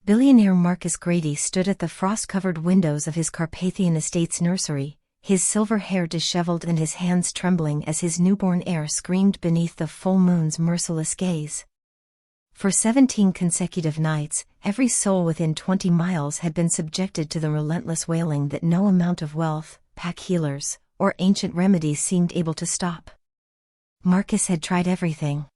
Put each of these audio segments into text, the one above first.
Billionaire Marcus Grady stood at the frost-covered windows of his Carpathian estate's nursery, his silver hair disheveled and his hands trembling as his newborn heir screamed beneath the full moon's merciless gaze. For 17 consecutive nights, every soul within 20 miles had been subjected to the relentless wailing that no amount of wealth, pack healers, or ancient remedies seemed able to stop. Marcus had tried everything.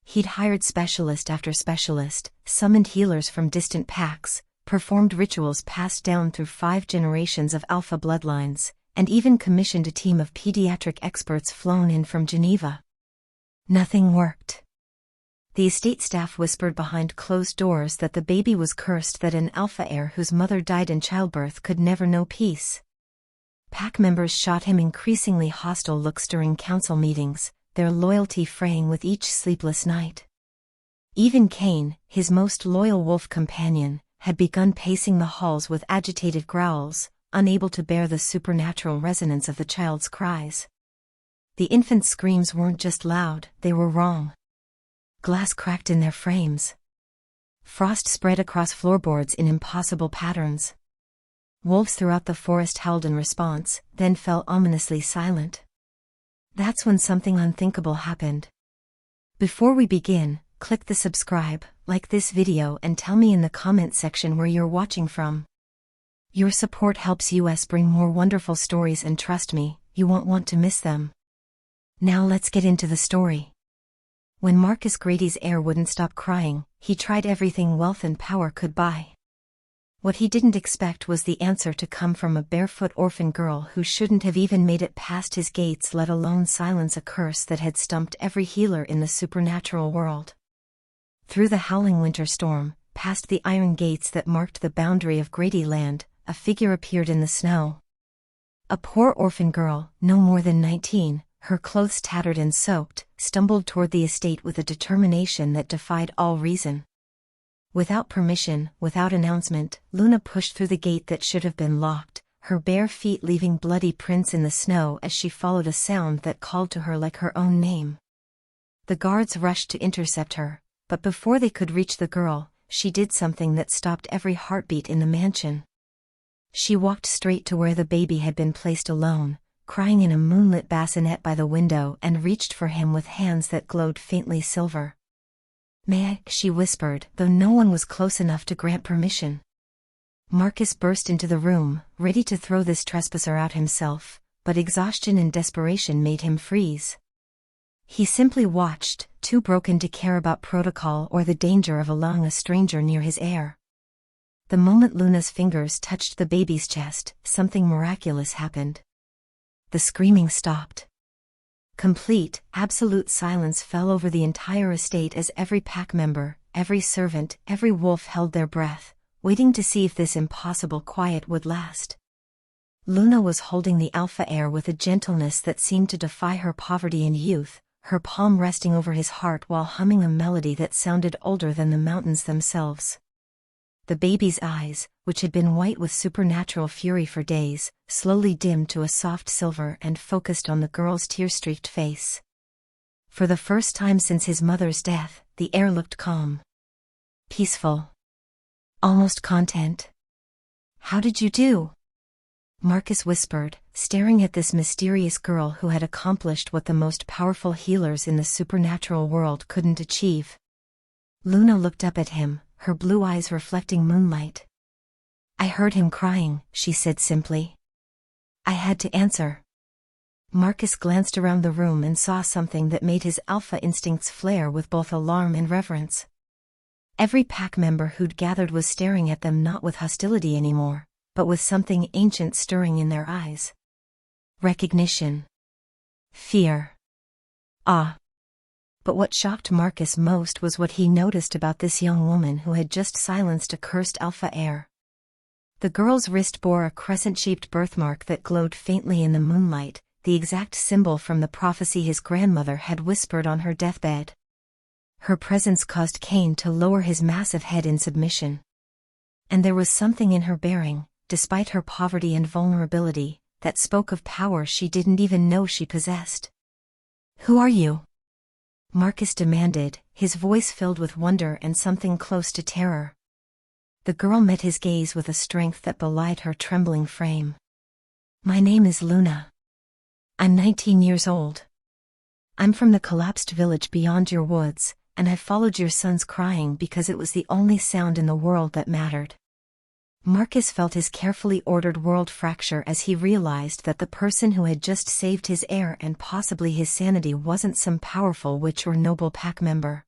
He'd hired specialist after specialist, summoned healers from distant packs, performed rituals passed down through 5 generations of alpha bloodlines, and even commissioned a team of pediatric experts flown in from Geneva. Nothing worked. The estate staff whispered behind closed doors that the baby was cursed, that an alpha heir whose mother died in childbirth could never know peace. Pack members shot him increasingly hostile looks during council meetings, their loyalty fraying with each sleepless night. Even Cain, his most loyal wolf companion, had begun pacing the halls with agitated growls, unable to bear the supernatural resonance of the child's cries. The infant's screams weren't just loud, they were wrong. Glass cracked in their frames. Frost spread across floorboards in impossible patterns. Wolves throughout the forest howled in response, then fell ominously silent. That's when something unthinkable happened. Before we begin, click the subscribe, like this video and tell me in the comment section where you're watching from. Your support helps us bring more wonderful stories, and trust me, you won't want to miss them. Now let's get into the story. When Marcus Grady's heir wouldn't stop crying, he tried everything wealth and power could buy. What he didn't expect was the answer to come from a barefoot orphan girl who shouldn't have even made it past his gates, let alone silence a curse that had stumped every healer in the supernatural world. Through the howling winter storm, past the iron gates that marked the boundary of Grady land, a figure appeared in the snow. A poor orphan girl, no more than 19, her clothes tattered and soaked, stumbled toward the estate with a determination that defied all reason. Without permission, without announcement, Luna pushed through the gate that should have been locked, her bare feet leaving bloody prints in the snow as she followed a sound that called to her like her own name. The guards rushed to intercept her, but before they could reach the girl, she did something that stopped every heartbeat in the mansion. She walked straight to where the baby had been placed alone, crying in a moonlit bassinet by the window, and reached for him with hands that glowed faintly silver. "May I?" she whispered, though no one was close enough to grant permission. Marcus burst into the room, ready to throw this trespasser out himself, but exhaustion and desperation made him freeze. He simply watched, too broken to care about protocol or the danger of allowing a stranger near his heir. The moment Luna's fingers touched the baby's chest, something miraculous happened. The screaming stopped. Complete, absolute silence fell over the entire estate as every pack member, every servant, every wolf held their breath, waiting to see if this impossible quiet would last. Luna was holding the alpha heir with a gentleness that seemed to defy her poverty and youth, her palm resting over his heart while humming a melody that sounded older than the mountains themselves. The baby's eyes, which had been white with supernatural fury for days, slowly dimmed to a soft silver and focused on the girl's tear-streaked face. For the first time since his mother's death, the heir looked calm. Peaceful. Almost content. "How did you do?" Marcus whispered, staring at this mysterious girl who had accomplished what the most powerful healers in the supernatural world couldn't achieve. Luna looked up at him, her blue eyes reflecting moonlight. "I heard him crying," she said simply. "I had to answer." Marcus glanced around the room and saw something that made his alpha instincts flare with both alarm and reverence. Every pack member who'd gathered was staring at them, not with hostility anymore, but with something ancient stirring in their eyes. Recognition. Fear. Awe. But what shocked Marcus most was what he noticed about this young woman who had just silenced a cursed alpha heir. The girl's wrist bore a crescent-shaped birthmark that glowed faintly in the moonlight, the exact symbol from the prophecy his grandmother had whispered on her deathbed. Her presence caused Cain to lower his massive head in submission. And there was something in her bearing, despite her poverty and vulnerability, that spoke of power she didn't even know she possessed. "Who are you?" Marcus demanded, his voice filled with wonder and something close to terror. The girl met his gaze with a strength that belied her trembling frame. "My name is Luna. I'm 19 years old. I'm from the collapsed village beyond your woods, and I followed your son's crying because it was the only sound in the world that mattered." Marcus felt his carefully ordered world fracture as he realized that the person who had just saved his heir and possibly his sanity wasn't some powerful witch or noble pack member.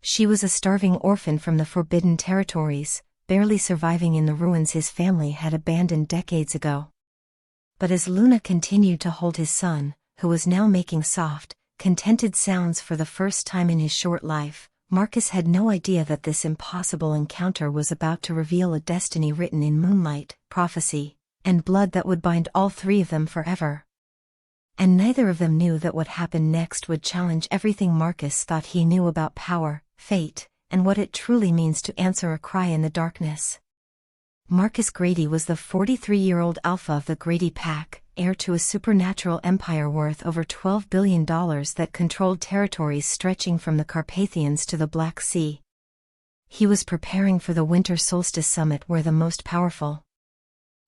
She was a starving orphan from the Forbidden Territories, barely surviving in the ruins his family had abandoned decades ago. But as Luna continued to hold his son, who was now making soft, contented sounds for the first time in his short life, Marcus had no idea that this impossible encounter was about to reveal a destiny written in moonlight, prophecy, and blood that would bind all three of them forever. And neither of them knew that what happened next would challenge everything Marcus thought he knew about power, fate, and what it truly means to answer a cry in the darkness. Marcus Grady was the 43-year-old alpha of the Grady pack, heir to a supernatural empire worth over $12 billion that controlled territories stretching from the Carpathians to the Black Sea. He was preparing for the winter solstice summit where the most powerful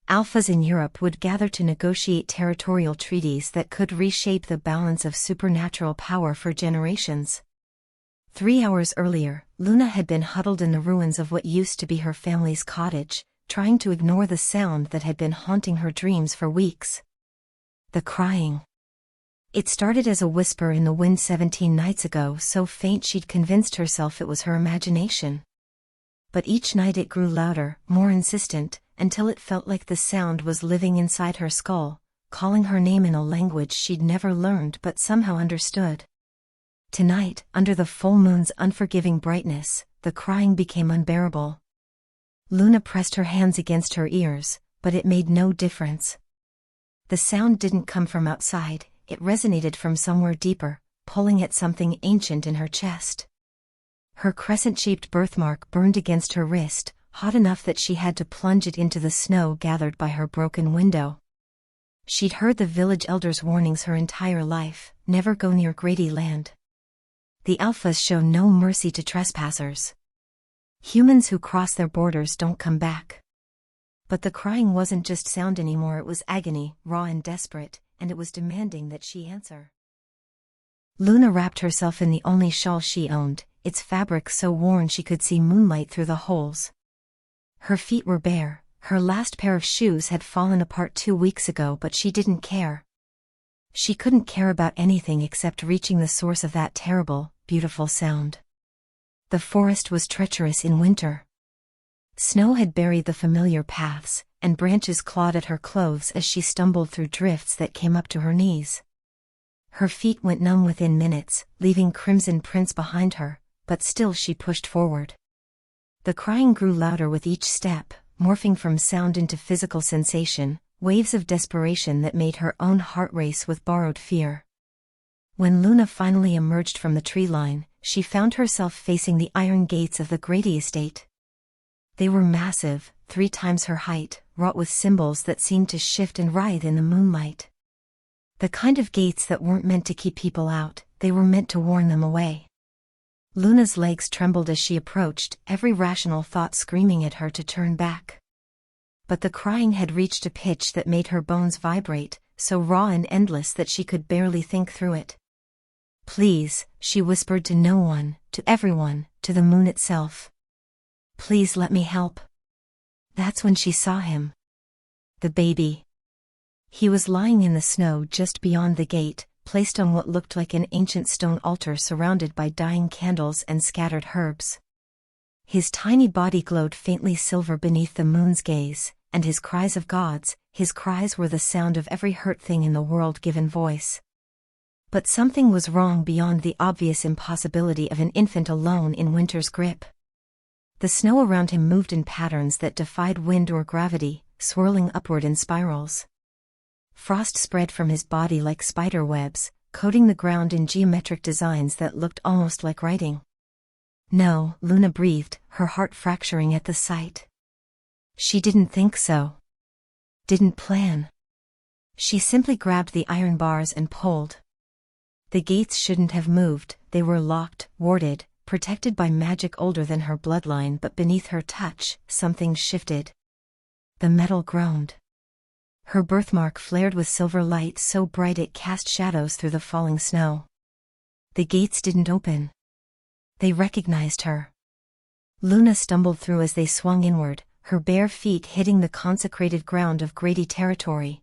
alphas in Europe would gather to negotiate territorial treaties that could reshape the balance of supernatural power for generations. 3 hours earlier, Luna had been huddled in the ruins of what used to be her family's cottage, trying to ignore the sound that had been haunting her dreams for weeks. The crying. It started as a whisper in the wind 17 nights ago, so faint she'd convinced herself it was her imagination. But each night it grew louder, more insistent, until it felt like the sound was living inside her skull, calling her name in a language she'd never learned but somehow understood. Tonight, under the full moon's unforgiving brightness, the crying became unbearable. Luna pressed her hands against her ears, but it made no difference. The sound didn't come from outside, it resonated from somewhere deeper, pulling at something ancient in her chest. Her crescent-shaped birthmark burned against her wrist, hot enough that she had to plunge it into the snow gathered by her broken window. She'd heard the village elders' warnings her entire life: never go near Grady land. The alphas show no mercy to trespassers. Humans who cross their borders don't come back. But the crying wasn't just sound anymore, it was agony, raw and desperate, and it was demanding that she answer. Luna wrapped herself in the only shawl she owned, its fabric so worn she could see moonlight through the holes. Her feet were bare, her last pair of shoes had fallen apart 2 weeks ago, but she didn't care. She couldn't care about anything except reaching the source of that terrible, beautiful sound. The forest was treacherous in winter. Snow had buried the familiar paths, and branches clawed at her clothes as she stumbled through drifts that came up to her knees. Her feet went numb within minutes, leaving crimson prints behind her, but still she pushed forward. The crying grew louder with each step, morphing from sound into physical sensation, waves of desperation that made her own heart race with borrowed fear. When Luna finally emerged from the tree line, she found herself facing the iron gates of the Grady estate. They were massive, 3 times her height, wrought with symbols that seemed to shift and writhe in the moonlight. The kind of gates that weren't meant to keep people out, they were meant to warn them away. Luna's legs trembled as she approached, every rational thought screaming at her to turn back. But the crying had reached a pitch that made her bones vibrate, so raw and endless that she could barely think through it. "Please," she whispered to no one, to everyone, to the moon itself. "Please let me help." That's when she saw him. The baby. He was lying in the snow just beyond the gate, placed on what looked like an ancient stone altar surrounded by dying candles and scattered herbs. His tiny body glowed faintly silver beneath the moon's gaze, and his cries of gods, his cries were the sound of every hurt thing in the world given voice. But something was wrong beyond the obvious impossibility of an infant alone in winter's grip. The snow around him moved in patterns that defied wind or gravity, swirling upward in spirals. Frost spread from his body like spider webs, coating the ground in geometric designs that looked almost like writing. "No," Luna breathed, her heart fracturing at the sight. She didn't think so. Didn't plan. She simply grabbed the iron bars and pulled. The gates shouldn't have moved, they were locked, warded, protected by magic older than her bloodline, but beneath her touch, something shifted. The metal groaned. Her birthmark flared with silver light so bright it cast shadows through the falling snow. The gates didn't open. They recognized her. Luna stumbled through as they swung inward, her bare feet hitting the consecrated ground of Grady territory.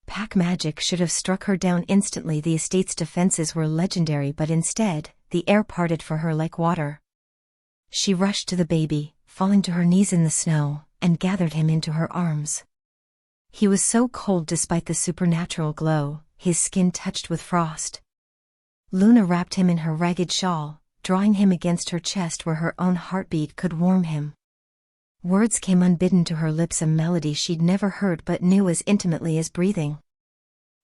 Pack magic should have struck her down instantly. The estate's defenses were legendary, but instead, the air parted for her like water. She rushed to the baby, falling to her knees in the snow, and gathered him into her arms. He was so cold despite the supernatural glow, his skin touched with frost. Luna wrapped him in her ragged shawl, drawing him against her chest where her own heartbeat could warm him. Words came unbidden to her lips, a melody she'd never heard but knew as intimately as breathing.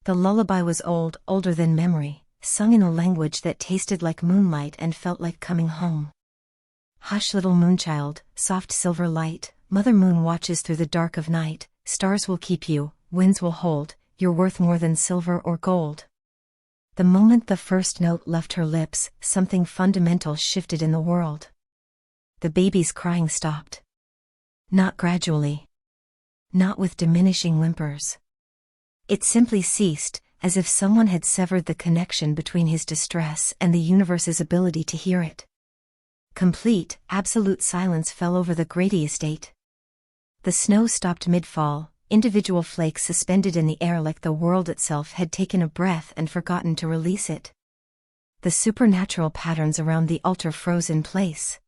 The lullaby was old, older than memory, sung in a language that tasted like moonlight and felt like coming home. Hush, little moonchild, soft silver light, Mother Moon watches through the dark of night, stars will keep you, winds will hold, you're worth more than silver or gold. The moment the first note left her lips, something fundamental shifted in the world. The baby's crying stopped. Not gradually. Not with diminishing whimpers. It simply ceased, as if someone had severed the connection between his distress and the universe's ability to hear it. Complete, absolute silence fell over the Grady estate. The snow stopped mid-fall, individual flakes suspended in the air like the world itself had taken a breath and forgotten to release it. The supernatural patterns around the altar froze in place.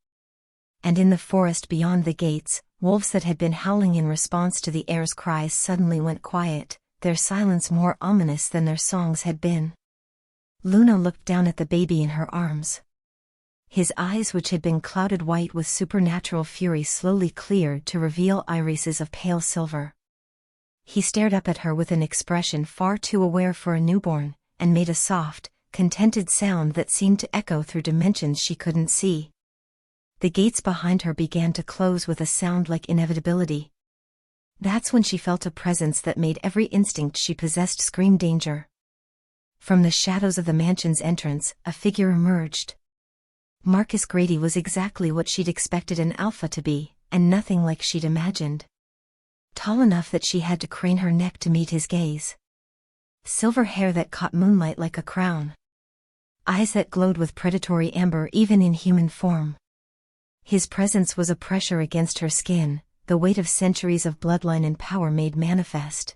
And in the forest beyond the gates, wolves that had been howling in response to the air's cries suddenly went quiet, their silence more ominous than their songs had been. Luna looked down at the baby in her arms. His eyes, which had been clouded white with supernatural fury, slowly cleared to reveal irises of pale silver. He stared up at her with an expression far too aware for a newborn, and made a soft, contented sound that seemed to echo through dimensions she couldn't see. The gates behind her began to close with a sound like inevitability. That's when she felt a presence that made every instinct she possessed scream danger. From the shadows of the mansion's entrance, a figure emerged. Marcus Grady was exactly what she'd expected an alpha to be, and nothing like she'd imagined. Tall enough that she had to crane her neck to meet his gaze. Silver hair that caught moonlight like a crown. Eyes that glowed with predatory amber even in human form. His presence was a pressure against her skin, the weight of centuries of bloodline and power made manifest.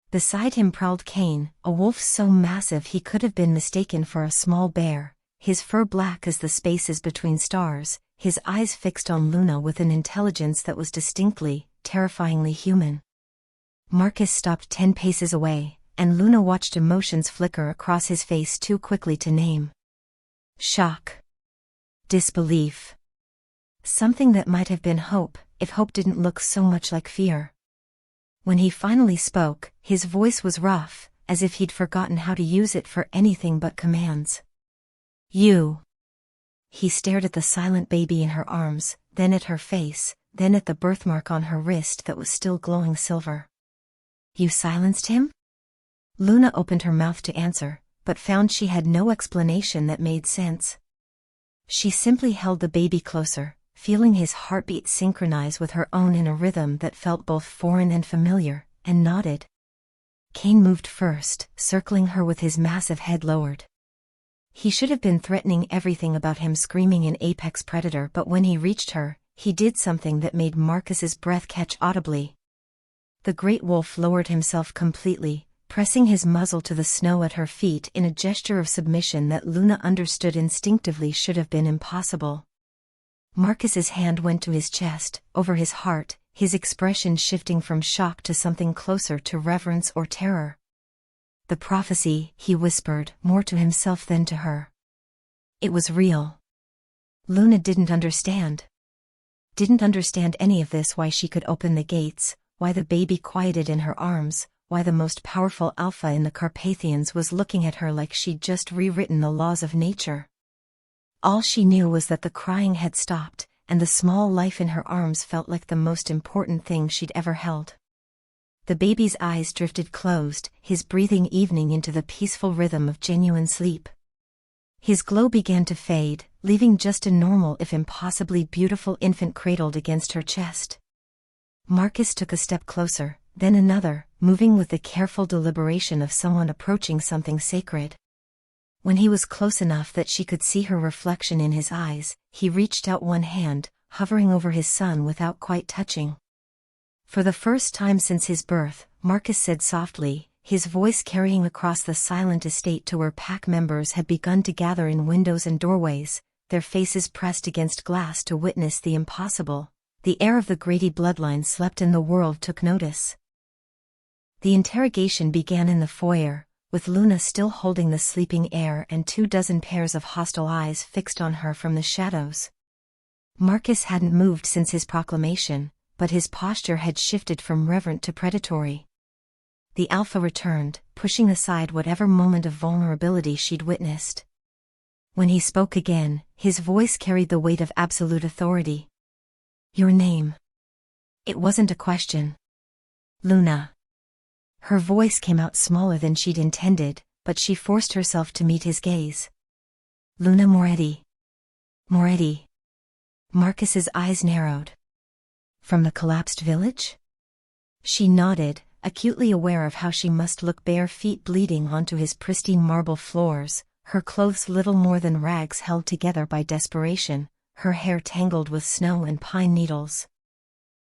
Beside him prowled Cain, a wolf so massive he could have been mistaken for a small bear, his fur black as the spaces between stars, his eyes fixed on Luna with an intelligence that was distinctly, terrifyingly human. Marcus stopped 10 paces away, and Luna watched emotions flicker across his face too quickly to name. Shock. Disbelief. Something that might have been hope, if hope didn't look so much like fear. When he finally spoke, his voice was rough, as if he'd forgotten how to use it for anything but commands. You. He stared at the silent baby in her arms, then at her face, then at the birthmark on her wrist that was still glowing silver. You silenced him? Luna opened her mouth to answer, but found she had no explanation that made sense. She simply held the baby closer, feeling his heartbeat synchronize with her own in a rhythm that felt both foreign and familiar, and nodded. Cain moved first, circling her with his massive head lowered. He should have been threatening everything about him, screaming an apex predator, but when he reached her, he did something that made Marcus's breath catch audibly. The great wolf lowered himself completely, pressing his muzzle to the snow at her feet in a gesture of submission that Luna understood instinctively should have been impossible. Marcus's hand went to his chest, over his heart, his expression shifting from shock to something closer to reverence or terror. The prophecy, he whispered, more to himself than to her. It was real. Luna didn't understand. Didn't understand any of this, why she could open the gates, why the baby quieted in her arms, why the most powerful alpha in the Carpathians was looking at her like she'd just rewritten the laws of nature. All she knew was that the crying had stopped, and the small life in her arms felt like the most important thing she'd ever held. The baby's eyes drifted closed, his breathing evening into the peaceful rhythm of genuine sleep. His glow began to fade, leaving just a normal if impossibly beautiful infant cradled against her chest. Marcus took a step closer, then another, moving with the careful deliberation of someone approaching something sacred. When he was close enough that she could see her reflection in his eyes, he reached out one hand, hovering over his son without quite touching. For the first time since his birth, Marcus said softly, his voice carrying across the silent estate to where pack members had begun to gather in windows and doorways, their faces pressed against glass to witness the impossible. The heir of the Grady bloodline slept and the world took notice. The interrogation began in the foyer, with Luna still holding the sleeping heir and 24 pairs of hostile eyes fixed on her from the shadows. Marcus hadn't moved since his proclamation, but his posture had shifted from reverent to predatory. The alpha returned, pushing aside whatever moment of vulnerability she'd witnessed. When he spoke again, his voice carried the weight of absolute authority. "Your name." It wasn't a question. "Luna." Her voice came out smaller than she'd intended, but she forced herself to meet his gaze. "Luna Moretti." "Moretti." Marcus's eyes narrowed. "From the collapsed village?" She nodded, acutely aware of how she must look, bare feet bleeding onto his pristine marble floors, her clothes little more than rags held together by desperation, her hair tangled with snow and pine needles.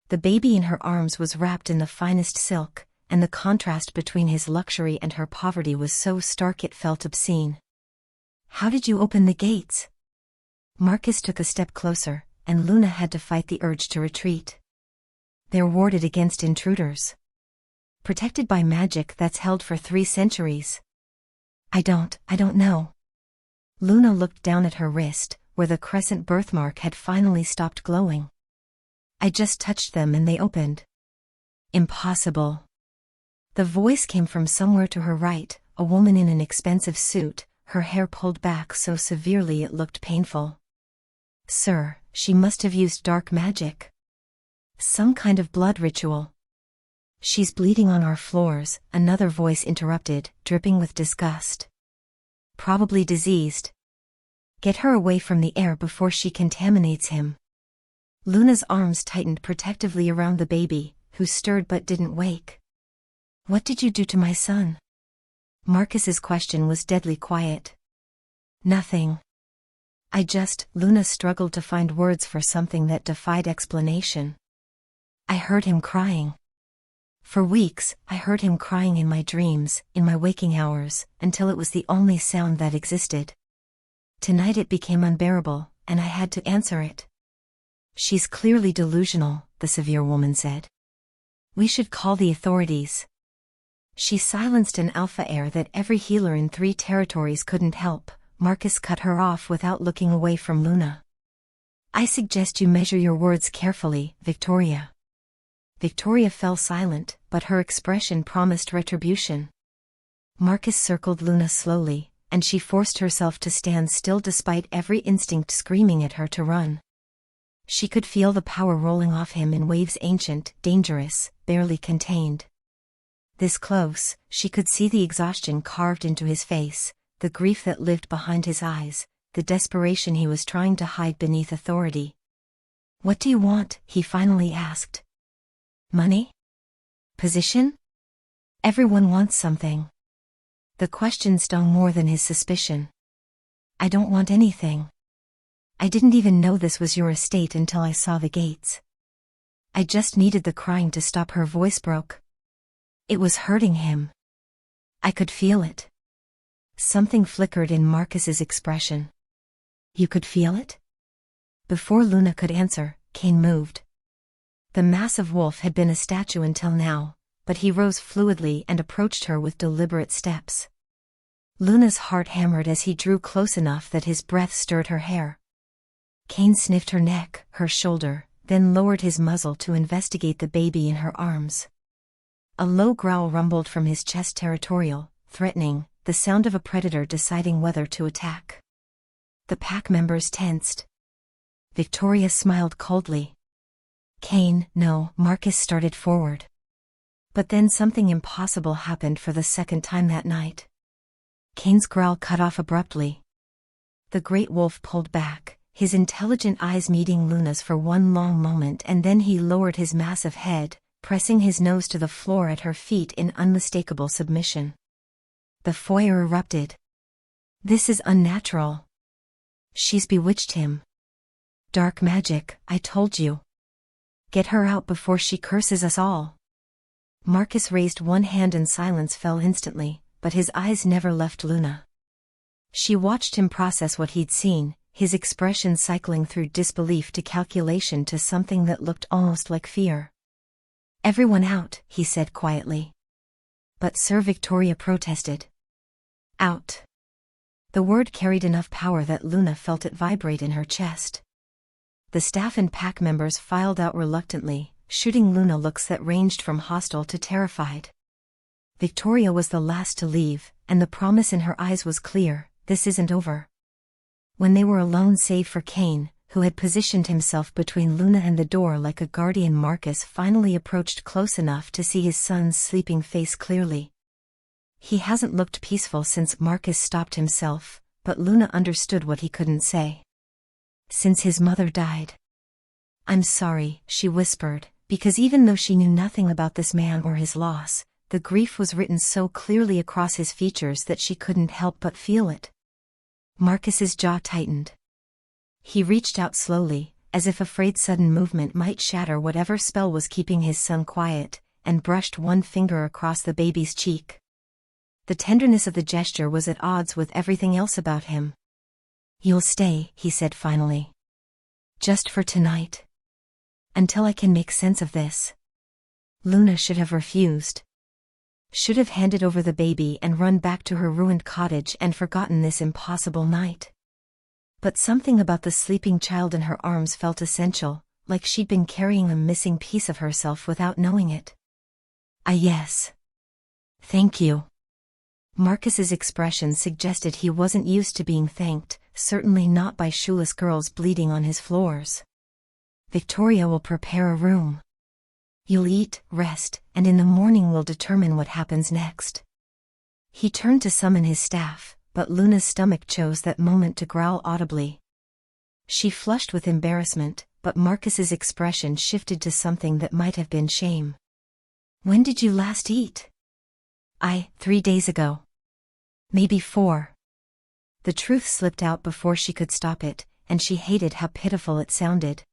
The baby in her arms was wrapped in the finest silk, and the contrast between his luxury and her poverty was so stark it felt obscene. "How did you open the gates?" Marcus took a step closer, and Luna had to fight the urge to retreat. "They're warded against intruders. Protected by magic that's held for 3 centuries. I don't know." Luna looked down at her wrist, where the crescent birthmark had finally stopped glowing. "I just touched them and they opened." "Impossible." The voice came from somewhere to her right, a woman in an expensive suit, her hair pulled back so severely it looked painful. "Sir, she must have used dark magic. Some kind of blood ritual." "She's bleeding on our floors," another voice interrupted, dripping with disgust. "Probably diseased. Get her away from the heir before she contaminates him." Luna's arms tightened protectively around the baby, who stirred but didn't wake. "What did you do to my son?" Marcus's question was deadly quiet. "Nothing. Luna struggled to find words for something that defied explanation. "I heard him crying. For weeks, I heard him crying in my dreams, in my waking hours, until it was the only sound that existed. Tonight it became unbearable, and I had to answer it." "She's clearly delusional," the severe woman said. "We should call the authorities." She silenced an alpha heir that every healer in 3 territories couldn't help. Marcus cut her off without looking away from Luna. "I suggest you measure your words carefully, Victoria." Victoria fell silent, but her expression promised retribution. Marcus circled Luna slowly, and she forced herself to stand still despite every instinct screaming at her to run. She could feel the power rolling off him in waves, ancient, dangerous, barely contained. This close, she could see the exhaustion carved into his face, the grief that lived behind his eyes, the desperation he was trying to hide beneath authority. "What do you want?" he finally asked. "Money? Position? Everyone wants something." The question stung more than his suspicion. "I don't want anything. I didn't even know this was your estate until I saw the gates. I just needed the crying to stop." Her voice broke. It was hurting him. I could feel it. Something flickered in Marcus's expression. "You could feel it?" Before Luna could answer, Cain moved. The massive wolf had been a statue until now, but he rose fluidly and approached her with deliberate steps. Luna's heart hammered as he drew close enough that his breath stirred her hair. Cain sniffed her neck, her shoulder, then lowered his muzzle to investigate the baby in her arms. A low growl rumbled from his chest, territorial, threatening, the sound of a predator deciding whether to attack. The pack members tensed. Victoria smiled coldly. "Cain, no." Marcus started forward. But then something impossible happened for the second time that night. Cain's growl cut off abruptly. the great wolf pulled back, his intelligent eyes meeting Luna's for one long moment, and then he lowered his massive head, pressing his nose to the floor at her feet in unmistakable submission. The foyer erupted. "This is unnatural. She's bewitched him. Dark magic, I told you. Get her out before she curses us all." Marcus raised one hand and silence fell instantly, but his eyes never left Luna. She watched him process what he'd seen, his expression cycling through disbelief to calculation to something that looked almost like fear. "Everyone out," he said quietly. But Sir Victoria protested. "Out." The word carried enough power that Luna felt it vibrate in her chest. The staff and pack members filed out reluctantly, shooting Luna looks that ranged from hostile to terrified. Victoria was the last to leave, and the promise in her eyes was clear: this isn't over. When they were alone save for Kane, who had positioned himself between Luna and the door like a guardian, Marcus finally approached close enough to see his son's sleeping face clearly. He hasn't looked peaceful since. Marcus stopped himself, but Luna understood what he couldn't say. "Since his mother died." "I'm sorry," she whispered, because even though she knew nothing about this man or his loss, the grief was written so clearly across his features that she couldn't help but feel it. Marcus's jaw tightened. He reached out slowly, as if afraid sudden movement might shatter whatever spell was keeping his son quiet, and brushed one finger across the baby's cheek. The tenderness of the gesture was at odds with everything else about him. "You'll stay," he said finally. "Just for tonight. Until I can make sense of this." Luna should have refused. Should have handed over the baby and run back to her ruined cottage and forgotten this impossible night. But something about the sleeping child in her arms felt essential, like she'd been carrying a missing piece of herself without knowing it. Yes. Thank you." Marcus's expression suggested he wasn't used to being thanked, certainly not by shoeless girls bleeding on his floors. "Victoria will prepare a room. You'll eat, rest, and in the morning we'll determine what happens next." He turned to summon his staff, but Luna's stomach chose that moment to growl audibly. She flushed with embarrassment, but Marcus's expression shifted to something that might have been shame. "When did you last eat?" 3 days ago. Maybe 4. The truth slipped out before she could stop it, and she hated how pitiful it sounded.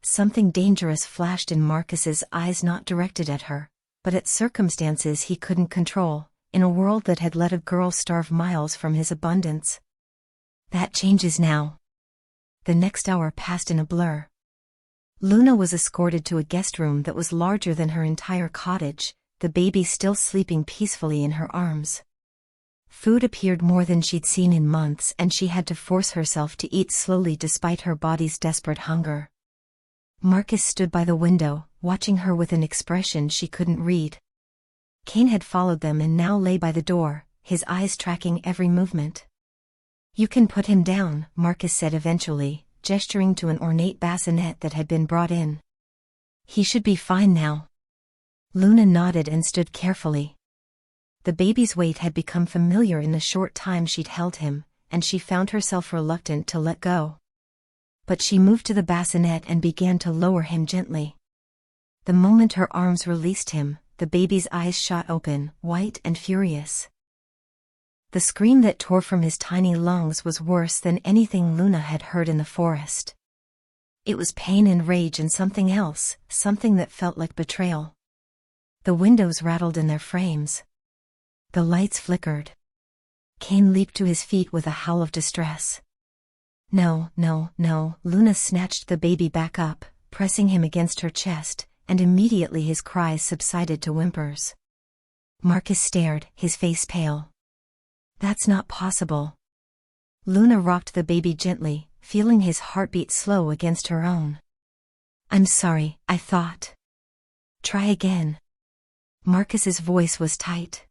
Something dangerous flashed in Marcus's eyes, not directed at her, but at circumstances he couldn't control, in a world that had let a girl starve miles from his abundance. "That changes now." The next hour passed in a blur. Luna was escorted to a guest room that was larger than her entire cottage, the baby still sleeping peacefully in her arms. Food appeared more than she'd seen in months, and she had to force herself to eat slowly despite her body's desperate hunger. Marcus stood by the window, watching her with an expression she couldn't read. Kane had followed them and now lay by the door, his eyes tracking every movement. "You can put him down," Marcus said eventually, gesturing to an ornate bassinet that had been brought in. "He should be fine now." Luna nodded and stood carefully. The baby's weight had become familiar in the short time she'd held him, and she found herself reluctant to let go. But she moved to the bassinet and began to lower him gently. The moment her arms released him, the baby's eyes shot open, white and furious. The scream that tore from his tiny lungs was worse than anything Luna had heard in the forest. It was pain and rage and something else, something that felt like betrayal. The windows rattled in their frames. The lights flickered. Kane leaped to his feet with a howl of distress. "No, no, no," Luna snatched the baby back up, pressing him against her chest, and immediately his cries subsided to whimpers. Marcus stared, his face pale. "That's not possible." Luna rocked the baby gently, feeling his heartbeat slow against her own. "I'm sorry, I thought." "Try again." Marcus's voice was tight.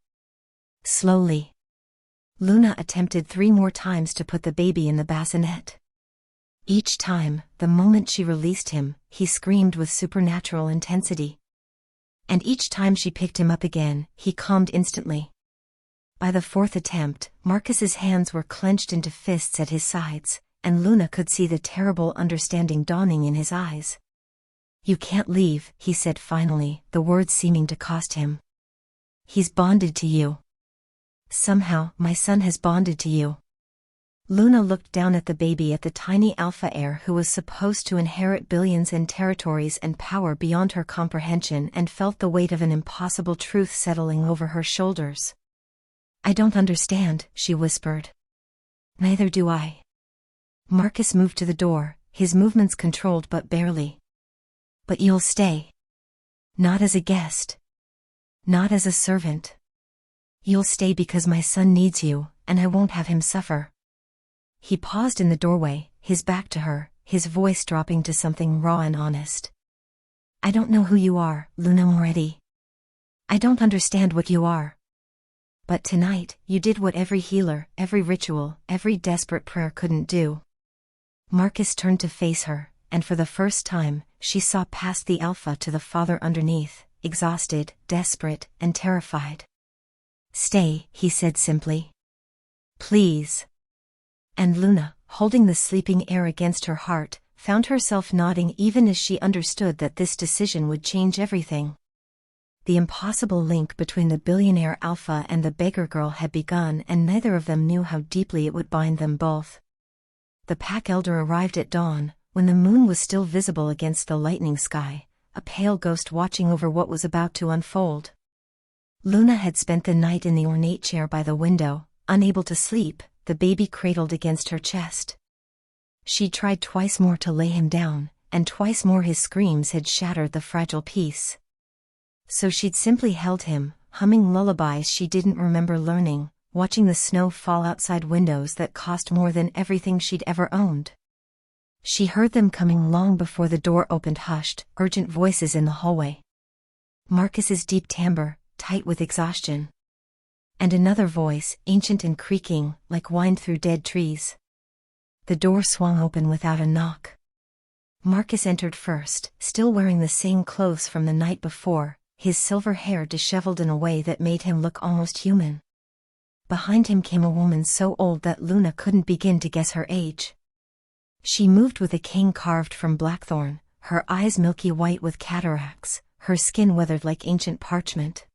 Slowly. Luna attempted 3 more times to put the baby in the bassinet. Each time, the moment she released him, he screamed with supernatural intensity. And each time she picked him up again, he calmed instantly. By the fourth attempt, Marcus's hands were clenched into fists at his sides, and Luna could see the terrible understanding dawning in his eyes. "You can't leave," he said finally, the words seeming to cost him. "He's bonded to you. Somehow, my son has bonded to you." Luna looked down at the baby, at the tiny alpha heir who was supposed to inherit billions and territories and power beyond her comprehension, and felt the weight of an impossible truth settling over her shoulders. "I don't understand," she whispered. "Neither do I." Marcus moved to the door, his movements controlled but barely. "But you'll stay. Not as a guest. Not as a servant. You'll stay because my son needs you, and I won't have him suffer." He paused in the doorway, his back to her, his voice dropping to something raw and honest. "I don't know who you are, Luna Moretti. I don't understand what you are. But tonight, you did what every healer, every ritual, every desperate prayer couldn't do." Marcus turned to face her, and for the first time, she saw past the alpha to the father underneath, exhausted, desperate, and terrified. "Stay," he said simply. "Please." And Luna, holding the sleeping heir against her heart, found herself nodding even as she understood that this decision would change everything. The impossible link between the billionaire alpha and the beggar girl had begun, and neither of them knew how deeply it would bind them both. The pack elder arrived at dawn, when the moon was still visible against the lightning sky, a pale ghost watching over what was about to unfold. Luna had spent the night in the ornate chair by the window, unable to sleep, the baby cradled against her chest. She tried twice more to lay him down, and twice more his screams had shattered the fragile peace. So she'd simply held him, humming lullabies she didn't remember learning, watching the snow fall outside windows that cost more than everything she'd ever owned. She heard them coming long before the door opened, hushed, urgent voices in the hallway. Marcus's deep timbre, tight with exhaustion. And another voice, ancient and creaking, like wind through dead trees. The door swung open without a knock. Marcus entered first, still wearing the same clothes from the night before, his silver hair disheveled in a way that made him look almost human. Behind him came a woman so old that Luna couldn't begin to guess her age. She moved with a cane carved from blackthorn, her eyes milky white with cataracts, her skin weathered like ancient parchment.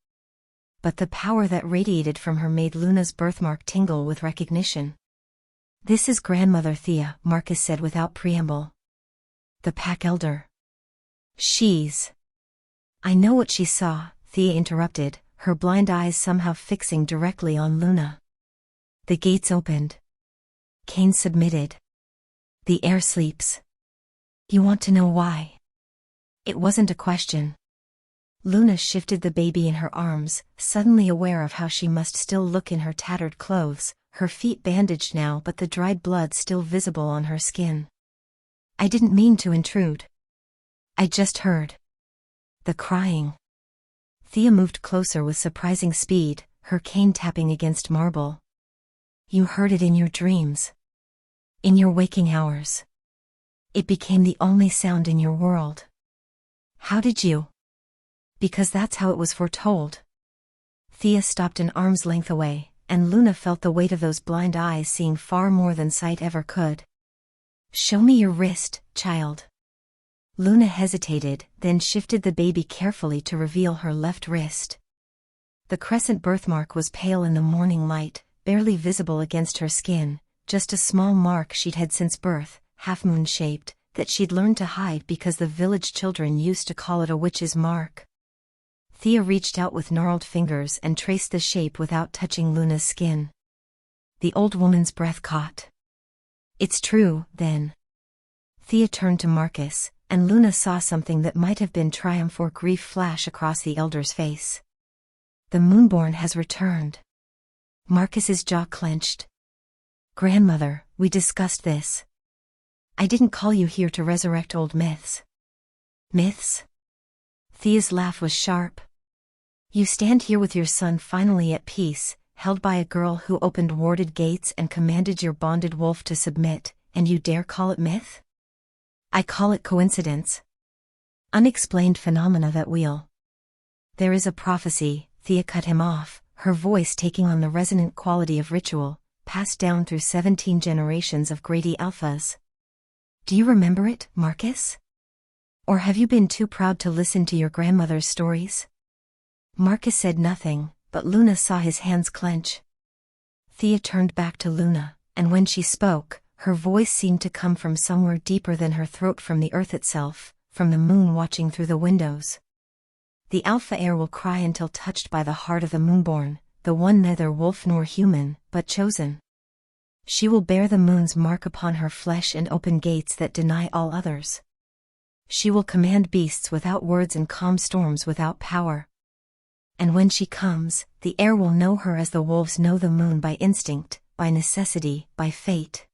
But the power that radiated from her made Luna's birthmark tingle with recognition. "This is Grandmother Thea," Marcus said without preamble. "The pack elder." "She's..." "I know what she saw," Thea interrupted, her blind eyes somehow fixing directly on Luna. The gates opened. Kane submitted. "The heir sleeps. You want to know why?" It wasn't a question. Luna shifted the baby in her arms, suddenly aware of how she must still look in her tattered clothes, her feet bandaged now but the dried blood still visible on her skin. "I didn't mean to intrude. I just heard the crying." Thea moved closer with surprising speed, her cane tapping against marble. "You heard it in your dreams. In your waking hours. It became the only sound in your world." "How did you?" "Because that's how it was foretold." Thea stopped an arm's length away, and Luna felt the weight of those blind eyes seeing far more than sight ever could. "Show me your wrist, child." Luna hesitated, then shifted the baby carefully to reveal her left wrist. The crescent birthmark was pale in the morning light, barely visible against her skin, just a small mark she'd had since birth, half-moon-shaped, that she'd learned to hide because the village children used to call it a witch's mark. Thea reached out with gnarled fingers and traced the shape without touching Luna's skin. The old woman's breath caught. "It's true, then." Thea turned to Marcus, and Luna saw something that might have been triumph or grief flash across the elder's face. "The Moonborn has returned." Marcus's jaw clenched. "Grandmother, we discussed this. I didn't call you here to resurrect old myths." "Myths?" Thea's laugh was sharp. "You stand here with your son finally at peace, held by a girl who opened warded gates and commanded your bonded wolf to submit, and you dare call it myth? I call it coincidence. Unexplained phenomena that wheel." "There is a prophecy," Thea cut him off, her voice taking on the resonant quality of ritual, passed down through 17 generations of Grady Alphas. Do you remember it, Marcus? Or have you been too proud to listen to your grandmother's stories? Marcus said nothing, but Luna saw his hands clench. Thea turned back to Luna, and when she spoke, her voice seemed to come from somewhere deeper than her throat, from the earth itself, from the moon watching through the windows. The Alpha Heir will cry until touched by the heart of the Moonborn, the one neither wolf nor human, but chosen. She will bear the moon's mark upon her flesh and open gates that deny all others. She will command beasts without words and calm storms without power. And when she comes, the Heir will know her as the wolves know the moon, by instinct, by necessity, by fate.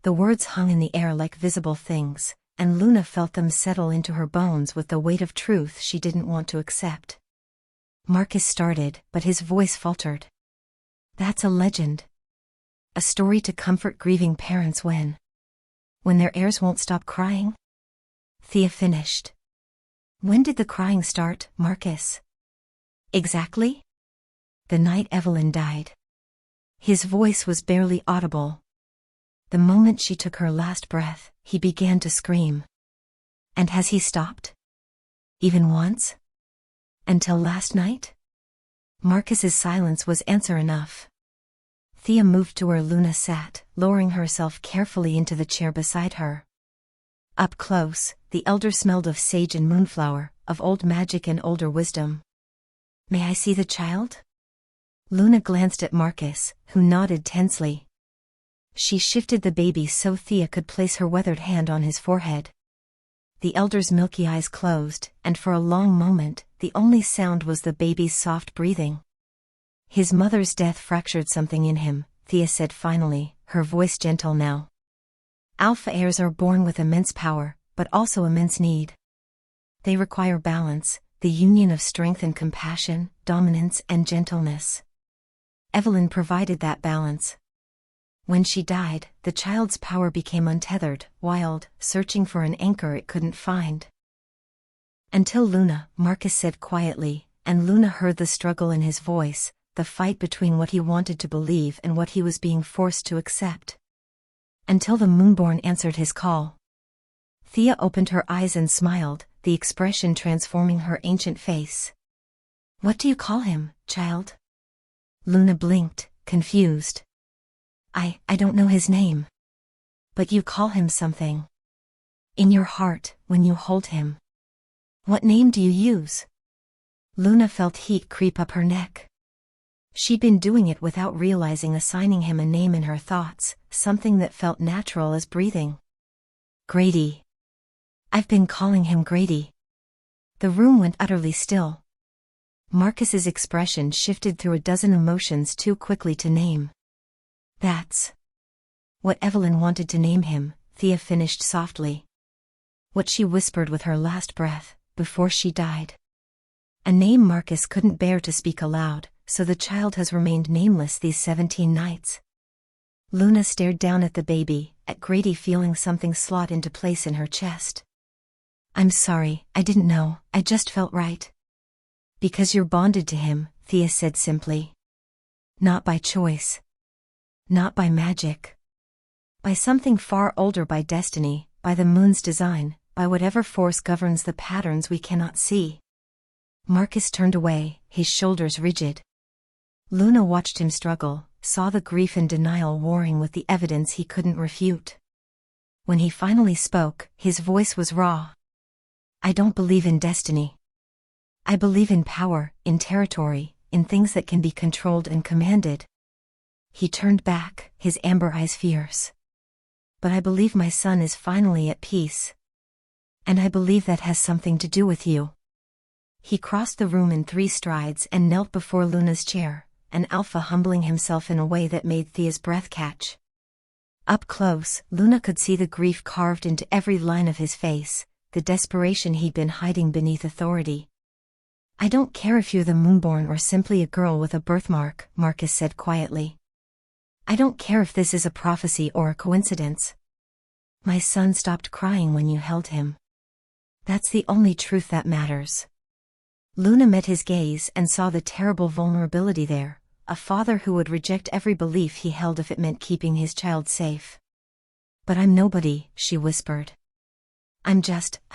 The words hung in the air like visible things, and Luna felt them settle into her bones with the weight of truth she didn't want to accept. Marcus started, but his voice faltered. That's a legend. A story to comfort grieving parents when their heirs won't stop crying? Thea finished. When did the crying start, Marcus? Exactly? The night Evelyn died. His voice was barely audible. The moment she took her last breath, he began to scream. And has he stopped? Even once? Until last night? Marcus's silence was answer enough. Thea moved to where Luna sat, lowering herself carefully into the chair beside her. Up close, the elder smelled of sage and moonflower, of old magic and older wisdom. May I see the child? Luna glanced at Marcus, who nodded tensely. She shifted the baby so Thea could place her weathered hand on his forehead. The elder's milky eyes closed, and for a long moment, the only sound was the baby's soft breathing. His mother's death fractured something in him, Thea said finally, her voice gentle now. Alpha heirs are born with immense power, but also immense need. They require balance, the union of strength and compassion, dominance and gentleness. Evelyn provided that balance. When she died, the child's power became untethered, wild, searching for an anchor it couldn't find. Until Luna, Marcus said quietly, and Luna heard the struggle in his voice, the fight between what he wanted to believe and what he was being forced to accept. Until the Moonborn answered his call. Thea opened her eyes and smiled, the expression transforming her ancient face. What do you call him, child? Luna blinked, confused. I don't know his name. But you call him something. In your heart, when you hold him. What name do you use? Luna felt heat creep up her neck. She'd been doing it without realizing, assigning him a name in her thoughts, something that felt natural as breathing. Grady. I've been calling him Grady. The room went utterly still. Marcus's expression shifted through a dozen emotions too quickly to name. That's what Evelyn wanted to name him, Thea finished softly. What she whispered with her last breath, before she died. A name Marcus couldn't bear to speak aloud, so the child has remained nameless these 17 nights. Luna stared down at the baby, at Grady, feeling something slot into place in her chest. I'm sorry, I didn't know, I just felt right. Because you're bonded to him, Thea said simply. Not by choice. Not by magic. By something far older, by destiny, by the moon's design, by whatever force governs the patterns we cannot see. Marcus turned away, his shoulders rigid. Luna watched him struggle, saw the grief and denial warring with the evidence he couldn't refute. When he finally spoke, his voice was raw. I don't believe in destiny. I believe in power, in territory, in things that can be controlled and commanded. He turned back, his amber eyes fierce. But I believe my son is finally at peace. And I believe that has something to do with you. He crossed the room in 3 strides and knelt before Luna's chair, an alpha humbling himself in a way that made Thea's breath catch. Up close, Luna could see the grief carved into every line of his face, the desperation he'd been hiding beneath authority. I don't care if you're the Moonborn or simply a girl with a birthmark, Marcus said quietly. I don't care if this is a prophecy or a coincidence. My son stopped crying when you held him. That's the only truth that matters. Luna met his gaze and saw the terrible vulnerability there, a father who would reject every belief he held if it meant keeping his child safe. "But I'm nobody," she whispered. I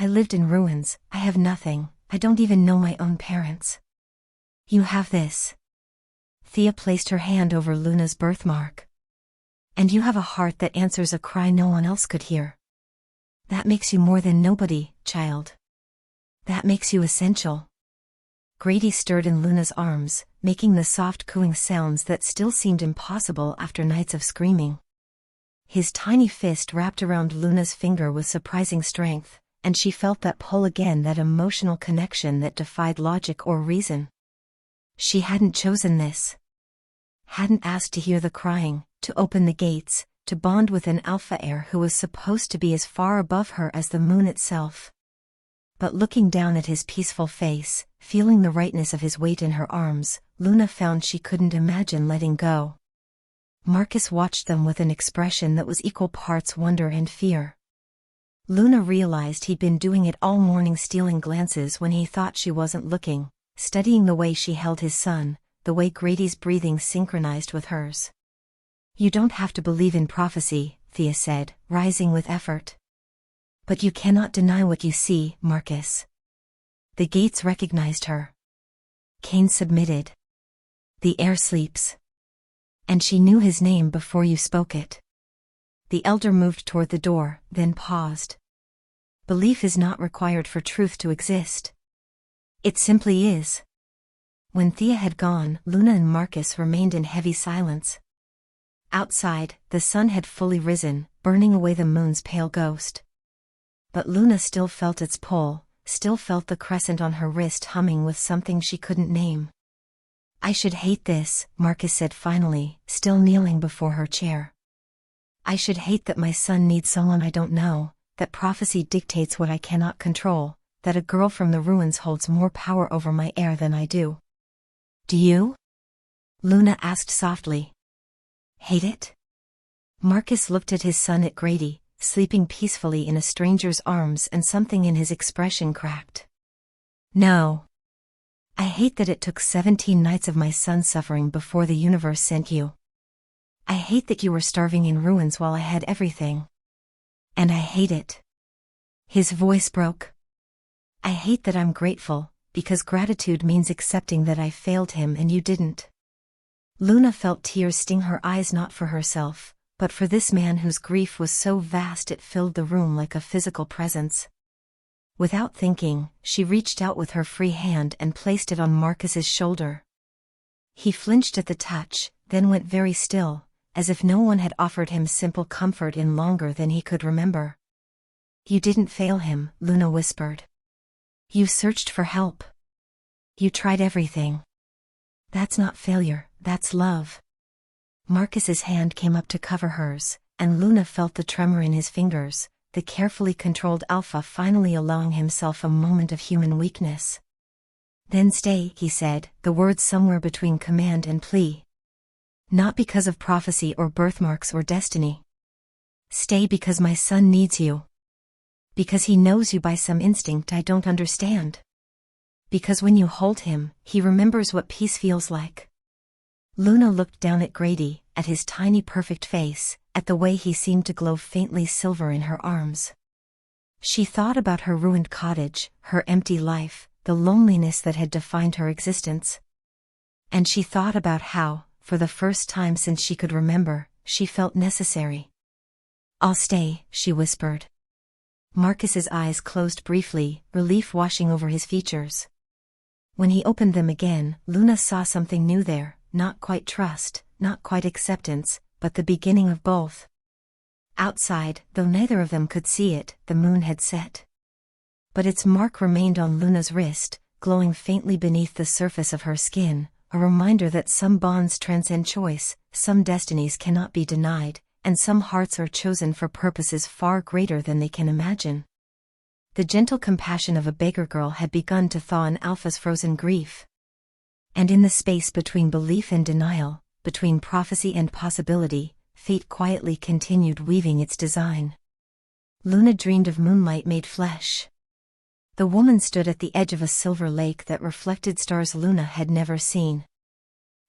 lived in ruins, I have nothing, I don't even know my own parents." "You have this." Thea placed her hand over Luna's birthmark. "And you have a heart that answers a cry no one else could hear. That makes you more than nobody, child. That makes you essential." Grady stirred in Luna's arms, making the soft cooing sounds that still seemed impossible after nights of screaming. His tiny fist wrapped around Luna's finger with surprising strength, and she felt that pull again, that emotional connection that defied logic or reason. She hadn't chosen this. Hadn't asked to hear the crying, to open the gates, to bond with an alpha heir who was supposed to be as far above her as the moon itself. But looking down at his peaceful face, feeling the rightness of his weight in her arms, Luna found she couldn't imagine letting go. Marcus watched them with an expression that was equal parts wonder and fear. Luna realized he'd been doing it all morning, stealing glances when he thought she wasn't looking, studying the way she held his son, the way Grady's breathing synchronized with hers. "You don't have to believe in prophecy," Thea said, rising with effort. "But you cannot deny what you see, Marcus." The gates recognized her. Cain submitted. "The heir sleeps. And she knew his name before you spoke it." The elder moved toward the door, then paused. "Belief is not required for truth to exist. It simply is." When Thea had gone, Luna and Marcus remained in heavy silence. Outside, the sun had fully risen, burning away the moon's pale ghost. But Luna still felt its pull, still felt the crescent on her wrist humming with something she couldn't name. "I should hate this," Marcus said finally, still kneeling before her chair. "I should hate that my son needs someone I don't know, that prophecy dictates what I cannot control, that a girl from the ruins holds more power over my heir than I do." "Do you?" Luna asked softly. "Hate it?" Marcus looked at his son, at Grady, sleeping peacefully in a stranger's arms, and something in his expression cracked. "No. I hate that it took 17 nights of my son's suffering before the universe sent you. I hate that you were starving in ruins while I had everything. And I hate it." His voice broke. "I hate that I'm grateful, because gratitude means accepting that I failed him and you didn't." Luna felt tears sting her eyes, not for herself, but for this man whose grief was so vast it filled the room like a physical presence. Without thinking, she reached out with her free hand and placed it on Marcus's shoulder. He flinched at the touch, then went very still, as if no one had offered him simple comfort in longer than he could remember. "You didn't fail him," Luna whispered. "You searched for help. You tried everything. That's not failure, that's love." Marcus's hand came up to cover hers, and Luna felt the tremor in his fingers, the carefully controlled alpha finally allowing himself a moment of human weakness. "Then stay," he said, the words somewhere between command and plea. "Not because of prophecy or birthmarks or destiny. Stay because my son needs you. Because he knows you by some instinct I don't understand. Because when you hold him, he remembers what peace feels like." Luna looked down at Grady, at his tiny perfect face, at the way he seemed to glow faintly silver in her arms. She thought about her ruined cottage, her empty life, the loneliness that had defined her existence. And she thought about how, for the first time since she could remember, she felt necessary. "I'll stay," she whispered. Marcus's eyes closed briefly, relief washing over his features. When he opened them again, Luna saw something new there, not quite trust, not quite acceptance, but the beginning of both. Outside, though neither of them could see it, the moon had set. But its mark remained on Luna's wrist, glowing faintly beneath the surface of her skin, a reminder that some bonds transcend choice, some destinies cannot be denied, and some hearts are chosen for purposes far greater than they can imagine. The gentle compassion of a beggar girl had begun to thaw an alpha's frozen grief. And in the space between belief and denial, between prophecy and possibility, fate quietly continued weaving its design. Luna dreamed of Moonlight made flesh. The woman stood at the edge of a silver lake that reflected stars Luna had never seen.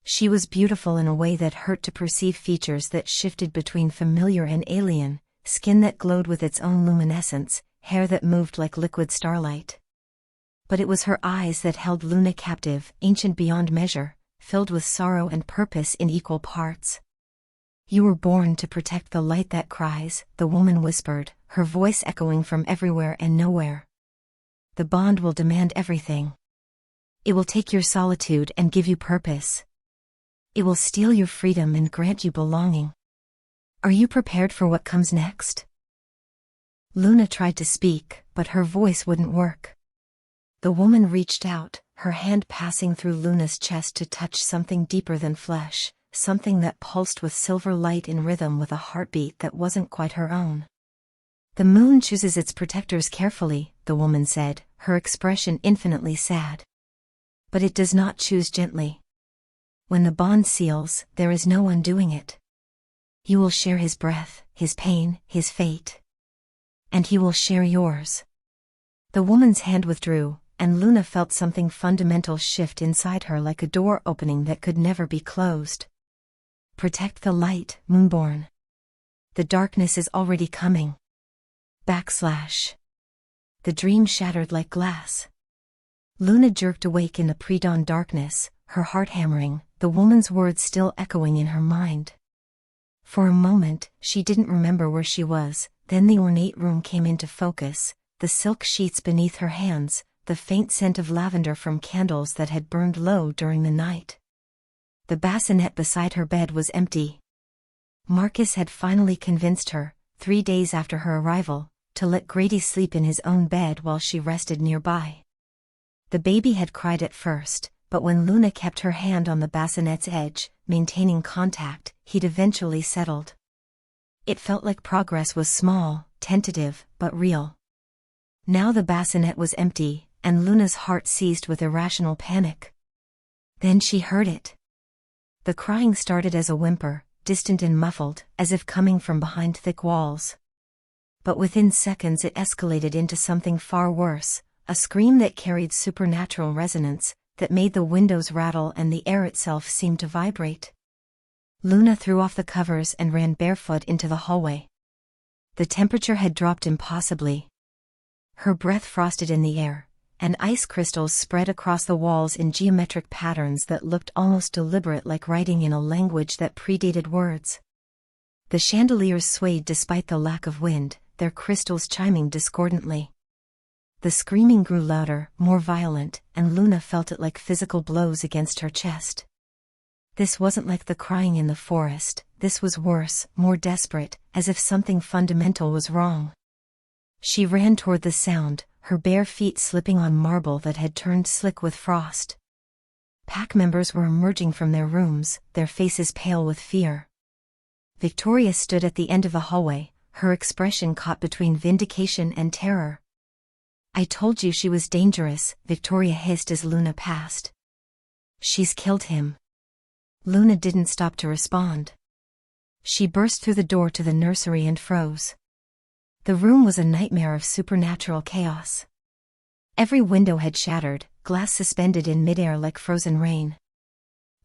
She was beautiful in a way that hurt to perceive, features that shifted between familiar and alien, skin that glowed with its own luminescence, hair that moved like liquid starlight. But it was her eyes that held Luna captive, ancient beyond measure, filled with sorrow and purpose in equal parts. "You were born to protect the light that cries," the woman whispered, her voice echoing from everywhere and nowhere. "The bond will demand everything. It will take your solitude and give you purpose. It will steal your freedom and grant you belonging. Are you prepared for what comes next?" Luna tried to speak, but her voice wouldn't work. The woman reached out, her hand passing through Luna's chest to touch something deeper than flesh, something that pulsed with silver light in rhythm with a heartbeat that wasn't quite her own. "The moon chooses its protectors carefully," the woman said, her expression infinitely sad. "But it does not choose gently. When the bond seals, there is no undoing it. You will share his breath, his pain, his fate. And he will share yours." The woman's hand withdrew, and Luna felt something fundamental shift inside her, like a door opening that could never be closed. "Protect the light, Moonborn. The darkness is already coming." The dream shattered like glass. Luna jerked awake in the pre-dawn darkness, her heart hammering, the woman's words still echoing in her mind. For a moment, she didn't remember where she was, then the ornate room came into focus, the silk sheets beneath her hands, the faint scent of lavender from candles that had burned low during the night. The bassinet beside her bed was empty. Marcus had finally convinced her, 3 days after her arrival, to let Grady sleep in his own bed while she rested nearby. The baby had cried at first, but when Luna kept her hand on the bassinet's edge, maintaining contact, he'd eventually settled. It felt like progress was small, tentative, but real. Now the bassinet was empty, and Luna's heart seized with irrational panic. Then she heard it. The crying started as a whimper, distant and muffled, as if coming from behind thick walls. But within seconds it escalated into something far worse, a scream that carried supernatural resonance, that made the windows rattle and the air itself seem to vibrate. Luna threw off the covers and ran barefoot into the hallway. The temperature had dropped impossibly. Her breath frosted in the air, and ice crystals spread across the walls in geometric patterns that looked almost deliberate, like writing in a language that predated words. The chandeliers swayed despite the lack of wind, their crystals chiming discordantly. The screaming grew louder, more violent, and Luna felt it like physical blows against her chest. This wasn't like the crying in the forest, this was worse, more desperate, as if something fundamental was wrong. She ran toward the sound, her bare feet slipping on marble that had turned slick with frost. Pack members were emerging from their rooms, their faces pale with fear. Victoria stood at the end of the hallway, her expression caught between vindication and terror. "I told you she was dangerous," Victoria hissed as Luna passed. "She's killed him." Luna didn't stop to respond. She burst through the door to the nursery and froze. The room was a nightmare of supernatural chaos. Every window had shattered, glass suspended in midair like frozen rain.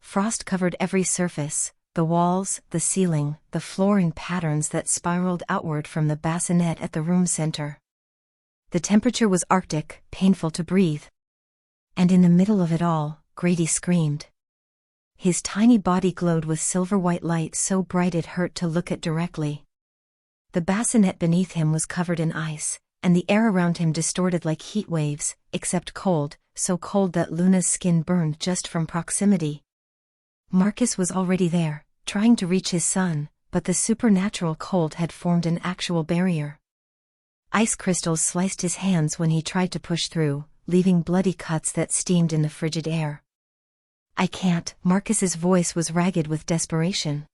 Frost covered every surface, the walls, the ceiling, the floor, in patterns that spiraled outward from the bassinet at the room center. The temperature was arctic, painful to breathe. And in the middle of it all, Grady screamed. His tiny body glowed with silver-white light so bright it hurt to look at directly. The bassinet beneath him was covered in ice, and the air around him distorted like heat waves, except cold, so cold that Luna's skin burned just from proximity. Marcus was already there, trying to reach his son, but the supernatural cold had formed an actual barrier. Ice crystals sliced his hands when he tried to push through, leaving bloody cuts that steamed in the frigid air. "I can't," Marcus's voice was ragged with desperation.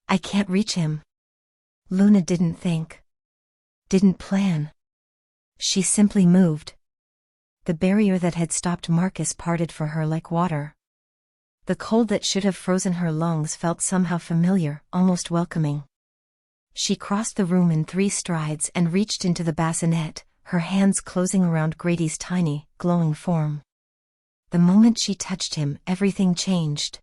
"I can't reach him." Luna didn't think. Didn't plan. She simply moved. The barrier that had stopped Marcus parted for her like water. The cold that should have frozen her lungs felt somehow familiar, almost welcoming. She crossed the room in 3 strides and reached into the bassinet, her hands closing around Grady's tiny, glowing form. The moment she touched him, everything changed.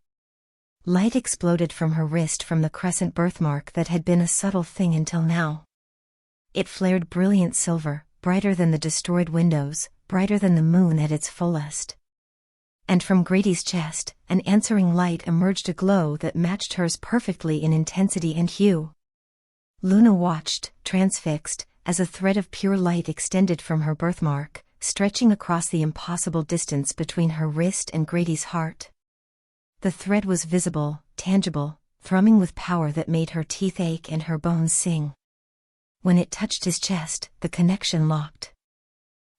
Light exploded from her wrist from the crescent birthmark that had been a subtle thing until now. It flared brilliant silver, brighter than the destroyed windows, brighter than the moon at its fullest. And from Grady's chest, an answering light emerged, a glow that matched hers perfectly in intensity and hue. Luna watched, transfixed, as a thread of pure light extended from her birthmark, stretching across the impossible distance between her wrist and Grady's heart. The thread was visible, tangible, thrumming with power that made her teeth ache and her bones sing. When it touched his chest, the connection locked.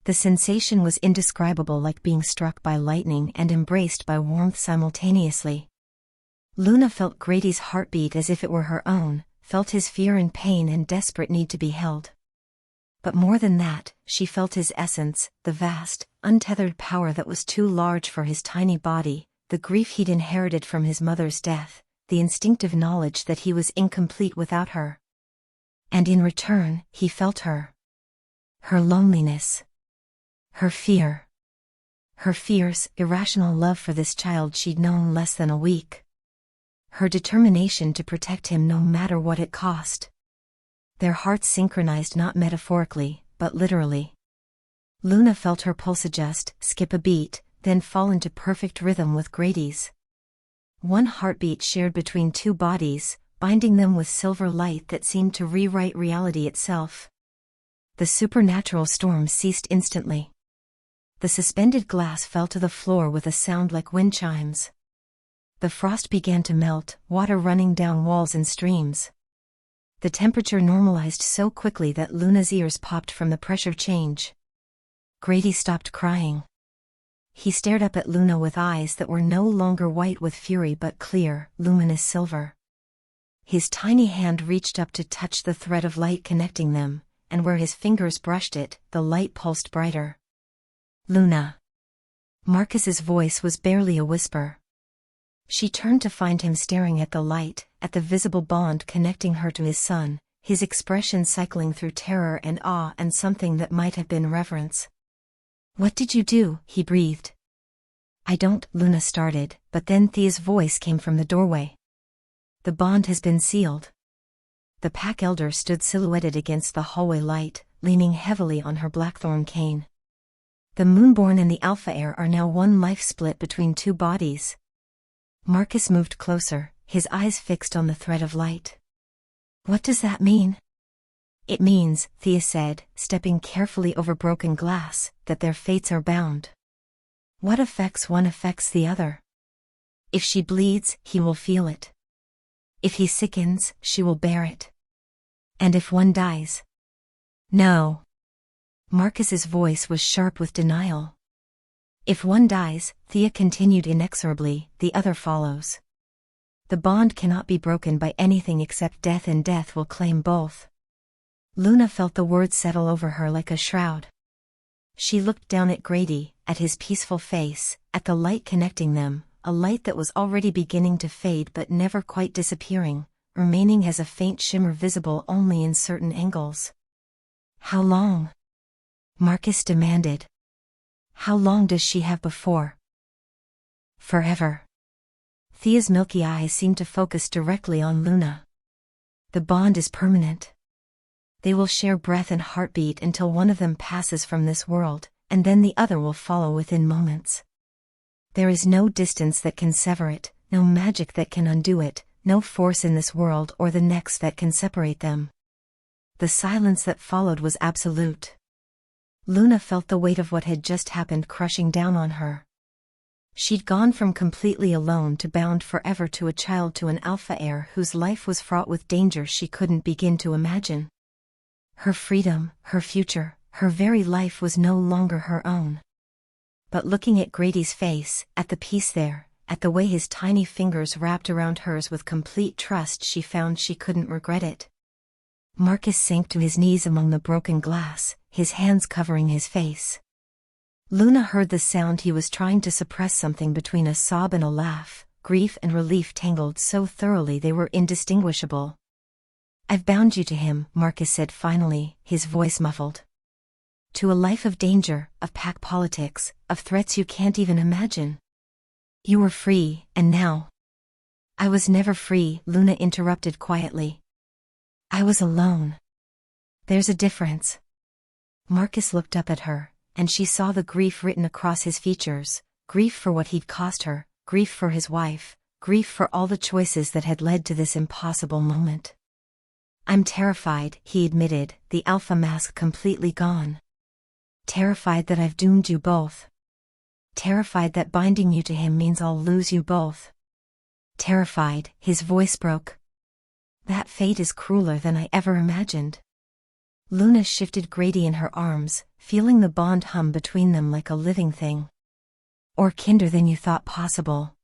The sensation was indescribable, like being struck by lightning and embraced by warmth simultaneously. Luna felt Grady's heartbeat as if it were her own, felt his fear and pain and desperate need to be held. But more than that, she felt his essence, the vast, untethered power that was too large for his tiny body, the grief he'd inherited from his mother's death, the instinctive knowledge that he was incomplete without her. And in return, he felt her. Her loneliness. Her fear. Her fierce, irrational love for this child she'd known less than a week. Her determination to protect him no matter what it cost. Their hearts synchronized, not metaphorically, but literally. Luna felt her pulse adjust, skip a beat, then fall into perfect rhythm with Grady's. One heartbeat shared between two bodies, binding them with silver light that seemed to rewrite reality itself. The supernatural storm ceased instantly. The suspended glass fell to the floor with a sound like wind chimes. The frost began to melt, water running down walls and streams. The temperature normalized so quickly that Luna's ears popped from the pressure change. Grady stopped crying. He stared up at Luna with eyes that were no longer white with fury but clear, luminous silver. His tiny hand reached up to touch the thread of light connecting them, and where his fingers brushed it, the light pulsed brighter. Luna. Marcus's voice was barely a whisper. She turned to find him staring at the light, at the visible bond connecting her to his son, his expression cycling through terror and awe and something that might have been reverence. "What did you do?" he breathed. "I don't," Luna started, but then Thea's voice came from the doorway. "The bond has been sealed." The pack elder stood silhouetted against the hallway light, leaning heavily on her blackthorn cane. "The Moonborn and the Alpha Heir are now one life split between two bodies." Marcus moved closer, his eyes fixed on the thread of light. "What does that mean?" "It means," Thea said, stepping carefully over broken glass, "that their fates are bound. What affects one affects the other. If she bleeds, he will feel it. If he sickens, she will bear it. And if one dies..." "No." Marcus's voice was sharp with denial. "If one dies," Thea continued inexorably, "the other follows. The bond cannot be broken by anything except death, and death will claim both." Luna felt the words settle over her like a shroud. She looked down at Grady, at his peaceful face, at the light connecting them, a light that was already beginning to fade but never quite disappearing, remaining as a faint shimmer visible only in certain angles. "How long?" Marcus demanded. "How long does she have before?" "Forever." Thea's milky eyes seemed to focus directly on Luna. "The bond is permanent. They will share breath and heartbeat until one of them passes from this world, and then the other will follow within moments. There is no distance that can sever it, no magic that can undo it, no force in this world or the next that can separate them." The silence that followed was absolute. Luna felt the weight of what had just happened crushing down on her. She'd gone from completely alone to bound forever to a child, to an Alpha Heir whose life was fraught with danger she couldn't begin to imagine. Her freedom, her future, her very life was no longer her own. But looking at Grady's face, at the peace there, at the way his tiny fingers wrapped around hers with complete trust, she found she couldn't regret it. Marcus sank to his knees among the broken glass, his hands covering his face. Luna heard the sound he was trying to suppress, something between a sob and a laugh, grief and relief tangled so thoroughly they were indistinguishable. "I've bound you to him," Marcus said finally, his voice muffled. to a life of danger, of pack politics, of threats you can't even imagine. You were free, and now? I was never free, Luna interrupted quietly. I was alone. There's a difference. Marcus looked up at her, and she saw the grief written across his features, grief for what he'd cost her, grief for his wife, grief for all the choices that had led to this impossible moment. I'm terrified, he admitted, the alpha mask completely gone. Terrified that I've doomed you both. Terrified that binding you to him means I'll lose you both. Terrified, his voice broke. That fate is crueler than I ever imagined. Luna shifted Grady in her arms, feeling the bond hum between them like a living thing. Or kinder than you thought possible.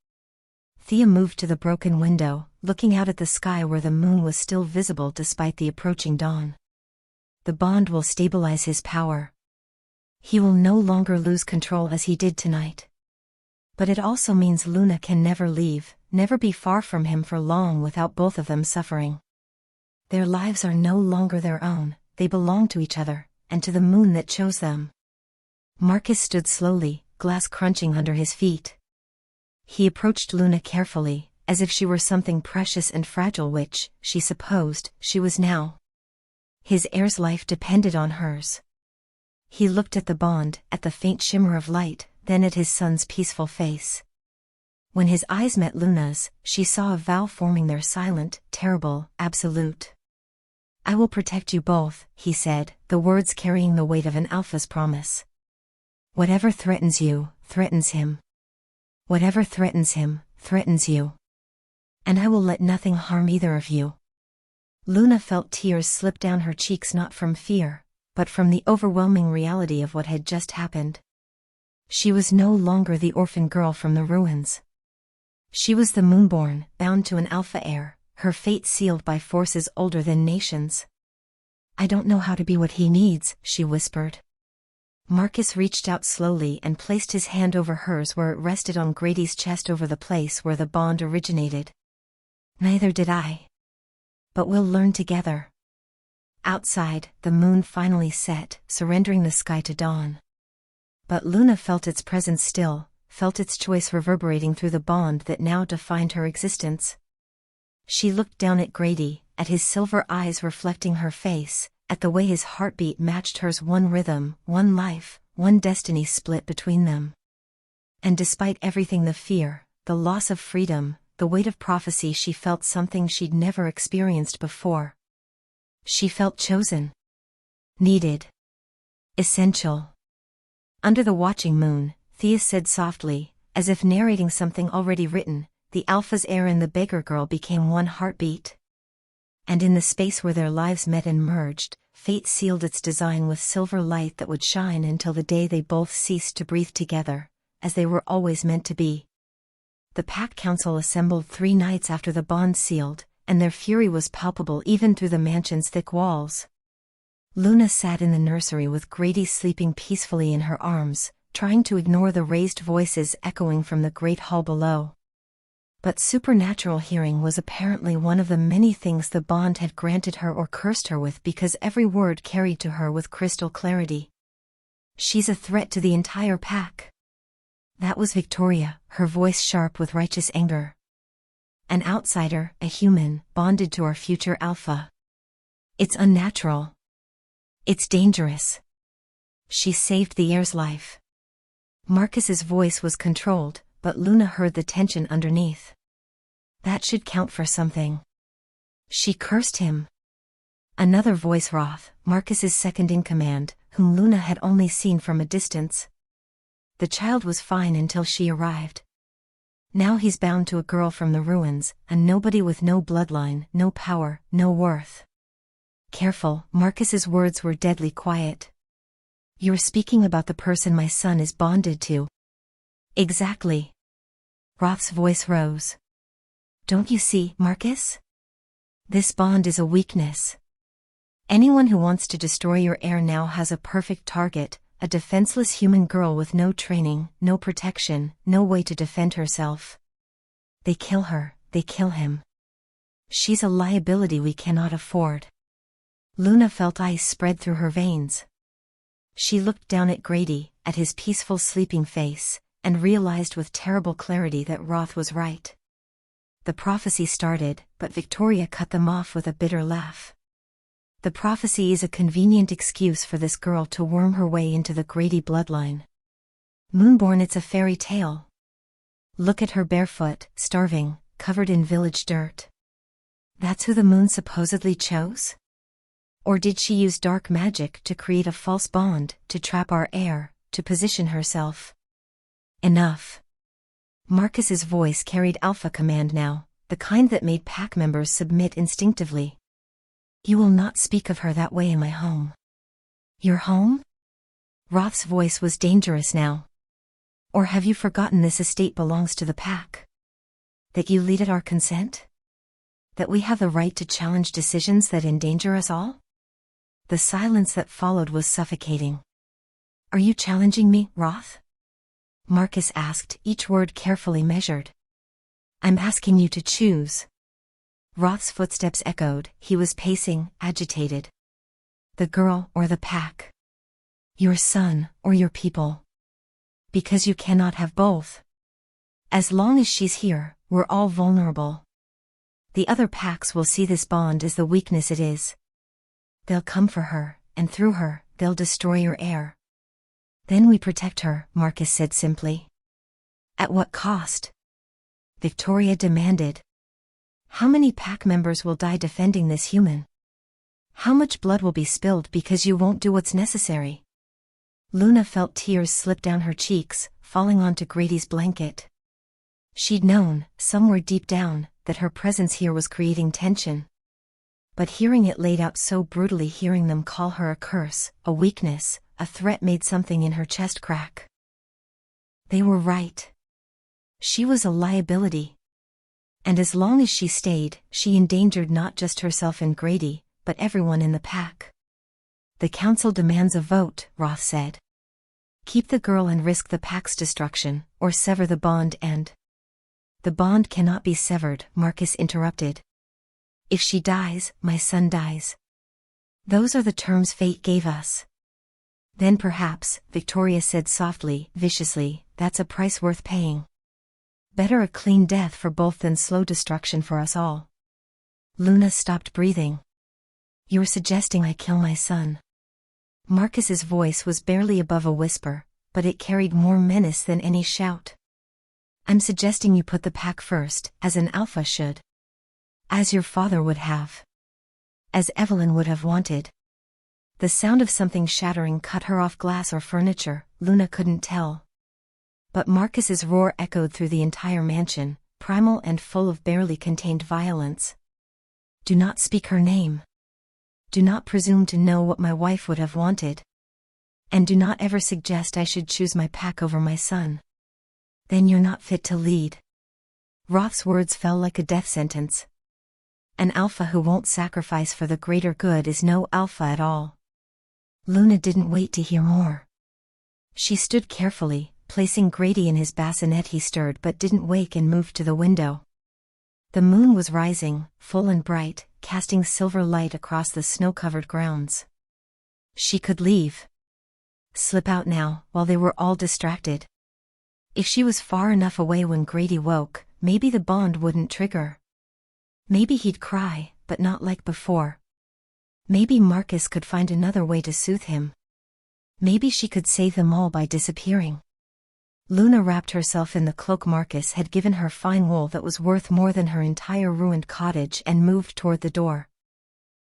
Thea moved to the broken window, looking out at the sky where the moon was still visible despite the approaching dawn. The bond will stabilize his power. He will no longer lose control as he did tonight. But it also means Luna can never leave, never be far from him for long without both of them suffering. Their lives are no longer their own, they belong to each other, and to the moon that chose them. Marcus stood slowly, glass crunching under his feet. He approached Luna carefully, as if she were something precious and fragile which, she supposed, she was now. His heir's life depended on hers. He looked at the bond, at the faint shimmer of light, then at his son's peaceful face. When his eyes met Luna's, she saw a vow forming there, silent, terrible, absolute. I will protect you both, he said, the words carrying the weight of an alpha's promise. Whatever threatens you, threatens him. Whatever threatens him, threatens you. And I will let nothing harm either of you. Luna felt tears slip down her cheeks, not from fear, but from the overwhelming reality of what had just happened. She was no longer the orphan girl from the ruins. She was the Moonborn, bound to an alpha heir, her fate sealed by forces older than nations. I don't know how to be what he needs, she whispered. Marcus reached out slowly and placed his hand over hers where it rested on Grady's chest, over the place where the bond originated. Neither did I. But we'll learn together. Outside, the moon finally set, surrendering the sky to dawn. But Luna felt its presence still, felt its choice reverberating through the bond that now defined her existence. She looked down at Grady, at his silver eyes reflecting her face, at the way his heartbeat matched hers, one rhythm, one life, one destiny split between them. And despite everything, the fear, the loss of freedom, the weight of prophecy, she felt something she'd never experienced before. She felt chosen. Needed. Essential. Under the watching moon, Thea said softly, as if narrating something already written, the alpha's heir and the beggar girl became one heartbeat. And in the space where their lives met and merged, fate sealed its design with silver light that would shine until the day they both ceased to breathe together, as they were always meant to be. The Pack Council assembled 3 nights after the bond sealed, and their fury was palpable even through the mansion's thick walls. Luna sat in the nursery with Grady sleeping peacefully in her arms, trying to ignore the raised voices echoing from the great hall below. But supernatural hearing was apparently one of the many things the bond had granted her or cursed her with, because every word carried to her with crystal clarity. She's a threat to the entire pack. That was Victoria, her voice sharp with righteous anger. An outsider, a human, bonded to our future alpha. It's unnatural. It's dangerous. She saved the heir's life. Marcus's voice was controlled, but Luna heard the tension underneath. That should count for something. She cursed him. Another voice, Roth, Marcus's second-in-command, whom Luna had only seen from a distance. The child was fine until she arrived. Now he's bound to a girl from the ruins, a nobody with no bloodline, no power, no worth. Careful, Marcus's words were deadly quiet. You're speaking about the person my son is bonded to. Exactly. Roth's voice rose. Don't you see, Marcus? This bond is a weakness. Anyone who wants to destroy your heir now has a perfect target, a defenseless human girl with no training, no protection, no way to defend herself. They kill her, they kill him. She's a liability we cannot afford. Luna felt ice spread through her veins. She looked down at Grady, at his peaceful sleeping face, and realized with terrible clarity that Roth was right. The prophecy started, but Victoria cut them off with a bitter laugh. The prophecy is a convenient excuse for this girl to worm her way into the Grady bloodline. Moonborn, it's a fairy tale. Look at her barefoot, starving, covered in village dirt. That's who the moon supposedly chose? Or did she use dark magic to create a false bond, to trap our heir, to position herself? Enough. Marcus's voice carried alpha command now, the kind that made pack members submit instinctively. You will not speak of her that way in my home. Your home? Roth's voice was dangerous now. Or have you forgotten this estate belongs to the pack? That you lead at our consent? That we have the right to challenge decisions that endanger us all? The silence that followed was suffocating. Are you challenging me, Roth? Marcus asked, each word carefully measured. I'm asking you to choose. Roth's footsteps echoed, he was pacing, agitated. The girl or the pack? Your son or your people? Because you cannot have both. As long as she's here, we're all vulnerable. The other packs will see this bond as the weakness it is. They'll come for her, and through her, they'll destroy your heir. Then we protect her, Marcus said simply. At what cost? Victoria demanded. How many pack members will die defending this human? How much blood will be spilled because you won't do what's necessary? Luna felt tears slip down her cheeks, falling onto Grady's blanket. She'd known, somewhere deep down, that her presence here was creating tension. But hearing it laid out so brutally, hearing them call her a curse, a weakness, a threat, made something in her chest crack. They were right. She was a liability. And as long as she stayed, she endangered not just herself and Grady, but everyone in the pack. The council demands a vote, Roth said. Keep the girl and risk the pack's destruction, or sever the bond and... The bond cannot be severed, Marcus interrupted. If she dies, my son dies. Those are the terms fate gave us. Then perhaps, Victoria said softly, viciously, that's a price worth paying. Better a clean death for both than slow destruction for us all. Luna stopped breathing. You're suggesting I kill my son. Marcus's voice was barely above a whisper, but it carried more menace than any shout. I'm suggesting you put the pack first, as an alpha should. As your father would have. As Evelyn would have wanted. The sound of something shattering cut her off, glass or furniture, Luna couldn't tell. But Marcus's roar echoed through the entire mansion, primal and full of barely contained violence. Do not speak her name. Do not presume to know what my wife would have wanted. And do not ever suggest I should choose my pack over my son. Then you're not fit to lead. Roth's words fell like a death sentence. An alpha who won't sacrifice for the greater good is no alpha at all. Luna didn't wait to hear more. She stood carefully, placing Grady in his bassinet. He stirred but didn't wake and moved to the window. The moon was rising, full and bright, casting silver light across the snow-covered grounds. She could leave. Slip out now, while they were all distracted. If she was far enough away when Grady woke, maybe the bond wouldn't trigger. Maybe he'd cry, but not like before. Maybe Marcus could find another way to soothe him. Maybe she could save them all by disappearing. Luna wrapped herself in the cloak Marcus had given her, fine wool that was worth more than her entire ruined cottage, and moved toward the door.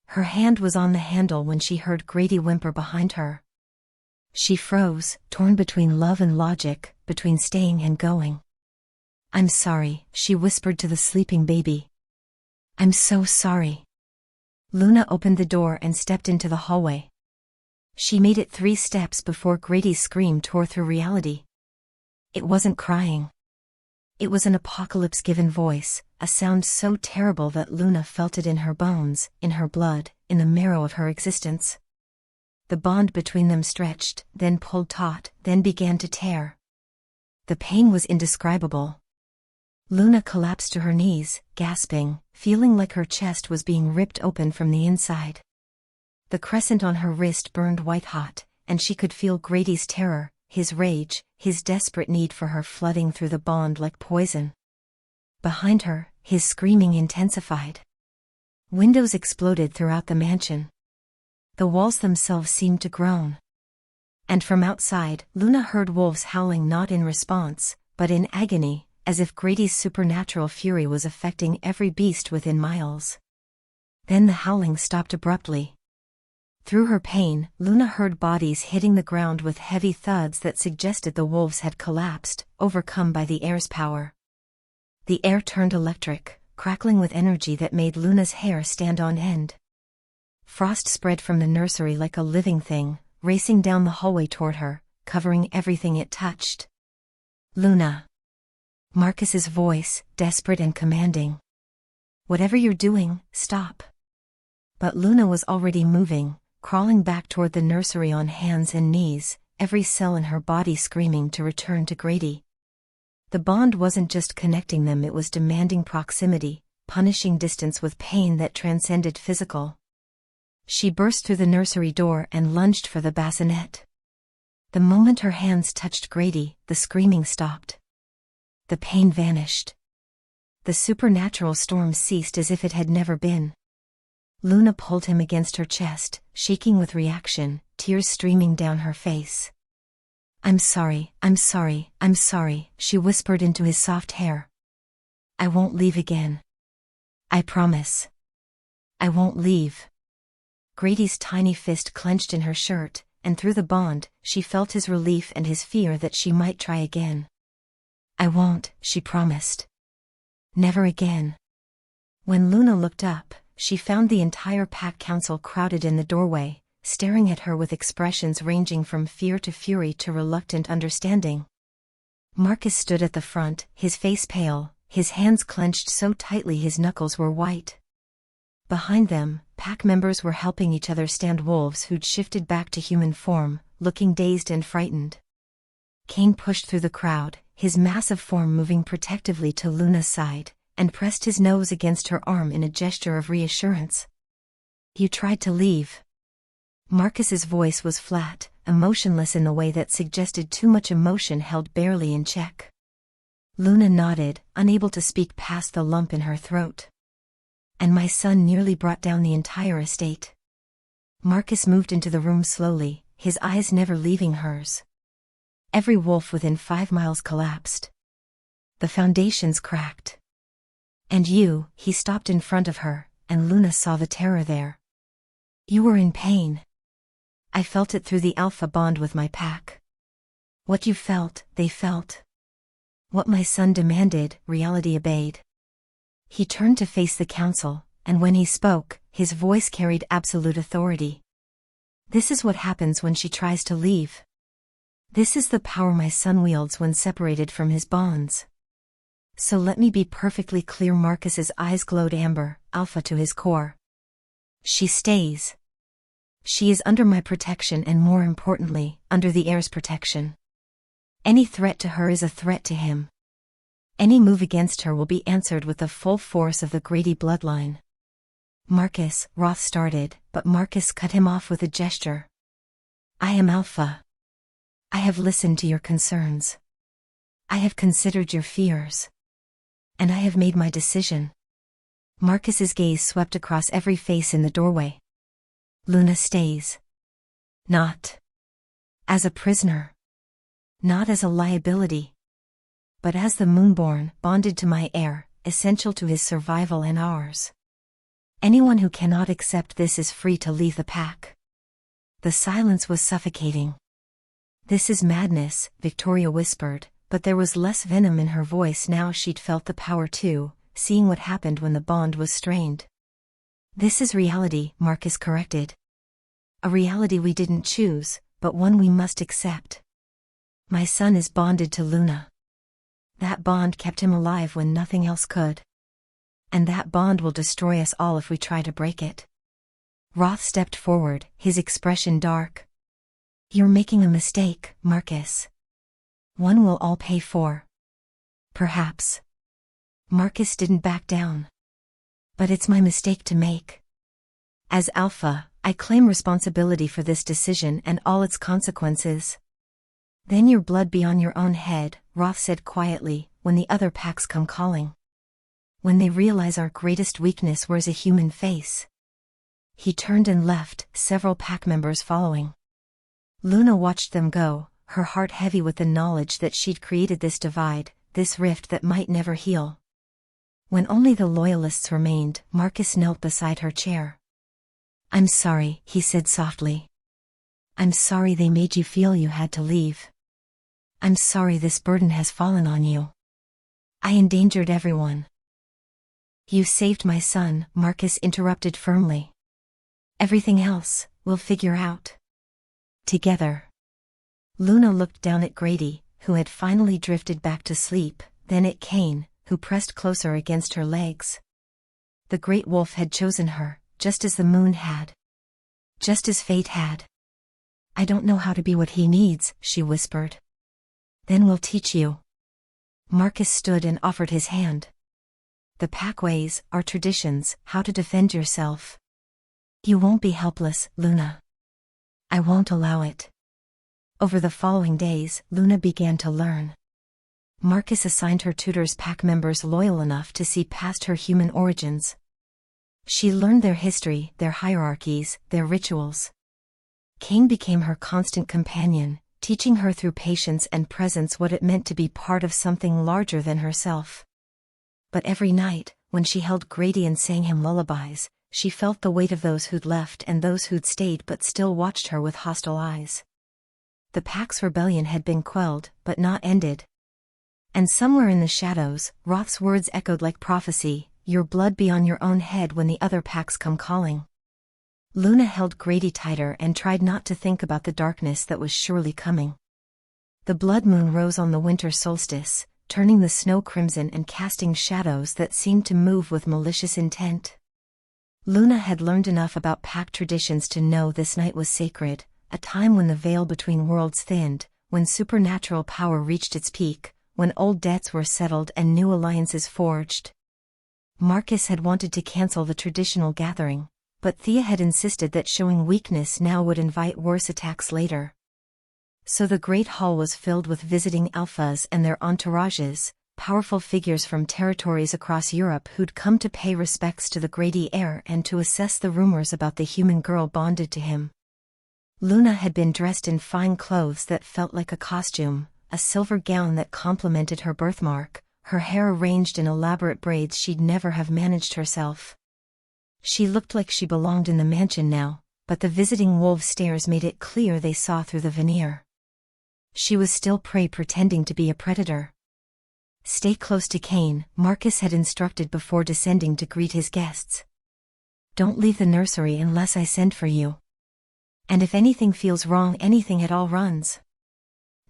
Her hand was on the handle when she heard Grady whimper behind her. She froze, torn between love and logic, between staying and going. I'm sorry, she whispered to the sleeping baby. I'm so sorry. Luna opened the door and stepped into the hallway. She made it 3 steps before Grady's scream tore through reality. It wasn't crying. It was an apocalypse-given voice, a sound so terrible that Luna felt it in her bones, in her blood, in the marrow of her existence. The bond between them stretched, then pulled taut, then began to tear. The pain was indescribable. Luna collapsed to her knees, gasping, feeling like her chest was being ripped open from the inside. The crescent on her wrist burned white-hot, and she could feel Grady's terror, his rage, his desperate need for her flooding through the bond like poison. Behind her, his screaming intensified. Windows exploded throughout the mansion. The walls themselves seemed to groan. And from outside, Luna heard wolves howling, not in response, but in agony, as if Grady's supernatural fury was affecting every beast within miles. Then the howling stopped abruptly. Through her pain, Luna heard bodies hitting the ground with heavy thuds that suggested the wolves had collapsed, overcome by the air's power. The air turned electric, crackling with energy that made Luna's hair stand on end. Frost spread from the nursery like a living thing, racing down the hallway toward her, covering everything it touched. "Luna." Marcus's voice, desperate and commanding. "Whatever you're doing, stop." But Luna was already moving, crawling back toward the nursery on hands and knees, every cell in her body screaming to return to Grady. The bond wasn't just connecting them, it was demanding proximity, punishing distance with pain that transcended physical. She burst through the nursery door and lunged for the bassinet. The moment her hands touched Grady, the screaming stopped. The pain vanished. The supernatural storm ceased as if it had never been. Luna pulled him against her chest, shaking with reaction, tears streaming down her face. I'm sorry, she whispered into his soft hair. "I won't leave again. I promise. I won't leave." Grady's tiny fist clenched in her shirt, and through the bond, she felt his relief and his fear that she might try again. "I won't," she promised. "Never again." When Luna looked up, she found the entire pack council crowded in the doorway, staring at her with expressions ranging from fear to fury to reluctant understanding. Marcus stood at the front, his face pale, his hands clenched so tightly his knuckles were white. Behind them, pack members were helping each other stand wolves who'd shifted back to human form, looking dazed and frightened. Kane pushed through the crowd, his massive form moving protectively to Luna's side, and pressed his nose against her arm in a gesture of reassurance. "You tried to leave." Marcus's voice was flat, emotionless in a way that suggested too much emotion held barely in check. Luna nodded, unable to speak past the lump in her throat. "And my son nearly brought down the entire estate." Marcus moved into the room slowly, his eyes never leaving hers. Every wolf within 5 miles collapsed. The foundations cracked. "And you," he stopped in front of her, and Luna saw the terror there. "You were in pain. I felt it through the alpha bond with my pack. What you felt, they felt. What my son demanded, reality obeyed." He turned to face the council, and when he spoke, his voice carried absolute authority. "This is what happens when she tries to leave. This is the power my son wields when separated from his bonds. So let me be perfectly clear." Marcus's eyes glowed amber, alpha to his core. "She stays. She is under my protection and, more importantly, under the heir's protection. Any threat to her is a threat to him. Any move against her will be answered with the full force of the Grady bloodline." "Marcus," Roth started, but Marcus cut him off with a gesture. "I am Alpha. I have listened to your concerns. I have considered your fears. And I have made my decision." Marcus's gaze swept across every face in the doorway. "Luna stays. Not as a prisoner. Not as a liability. But as the Moonborn, bonded to my heir, essential to his survival and ours. Anyone who cannot accept this is free to leave the pack." The silence was suffocating. "This is madness," Victoria whispered, but there was less venom in her voice now. She'd felt the power too, seeing what happened when the bond was strained. "This is reality," Marcus corrected. "A reality we didn't choose, but one we must accept. My son is bonded to Luna. That bond kept him alive when nothing else could. And that bond will destroy us all if we try to break it." Roth stepped forward, his expression dark. "You're making a mistake, Marcus. One we'll all pay for. Perhaps." Marcus didn't back down. "But it's my mistake to make. As Alpha, I claim responsibility for this decision and all its consequences. Then your blood be on your own head, Roth said quietly, when the other packs come calling. When they realize our greatest weakness wears a human face. He turned and left, several pack members following. Luna watched them go, her heart heavy with the knowledge that she'd created this divide, this rift that might never heal. When only the loyalists remained, Marcus knelt beside her chair. I'm sorry, he said softly. I'm sorry they made you feel you had to leave. I'm sorry this burden has fallen on you. I endangered everyone. You saved my son, Marcus interrupted firmly. Everything else, we'll figure out. Together. Luna looked down at Grady, who had finally drifted back to sleep, then at Cain, who pressed closer against her legs. The great wolf had chosen her, just as the moon had. Just as fate had. I don't know how to be what he needs, she whispered. Then we'll teach you. Marcus stood and offered his hand. The packways, our traditions, how to defend yourself. You won't be helpless, Luna. I won't allow it. Over the following days, Luna began to learn. Marcus assigned her tutors pack members loyal enough to see past her human origins. She learned their history, their hierarchies, their rituals. Cain became her constant companion, teaching her through patience and presence what it meant to be part of something larger than herself. But every night, when she held Grady and sang him lullabies, she felt the weight of those who'd left and those who'd stayed but still watched her with hostile eyes. The pack's rebellion had been quelled, but not ended. And somewhere in the shadows, Roth's words echoed like prophecy, your blood be on your own head when the other packs come calling. Luna held Grady tighter and tried not to think about the darkness that was surely coming. The blood moon rose on the winter solstice, turning the snow crimson and casting shadows that seemed to move with malicious intent. Luna had learned enough about pack traditions to know this night was sacred, a time when the veil between worlds thinned, when supernatural power reached its peak, when old debts were settled and new alliances forged. Marcus had wanted to cancel the traditional gathering, but Thea had insisted that showing weakness now would invite worse attacks later. So the Great Hall was filled with visiting alphas and their entourages, powerful figures from territories across Europe who'd come to pay respects to the Grady heir and to assess the rumors about the human girl bonded to him. Luna had been dressed in fine clothes that felt like a costume, a silver gown that complemented her birthmark, her hair arranged in elaborate braids she'd never have managed herself. She looked like she belonged in the mansion now, but the visiting wolves' stares made it clear they saw through the veneer. She was still prey pretending to be a predator. Stay close to Cain, Marcus had instructed before descending to greet his guests. Don't leave the nursery unless I send for you. And if anything feels wrong, anything at all runs.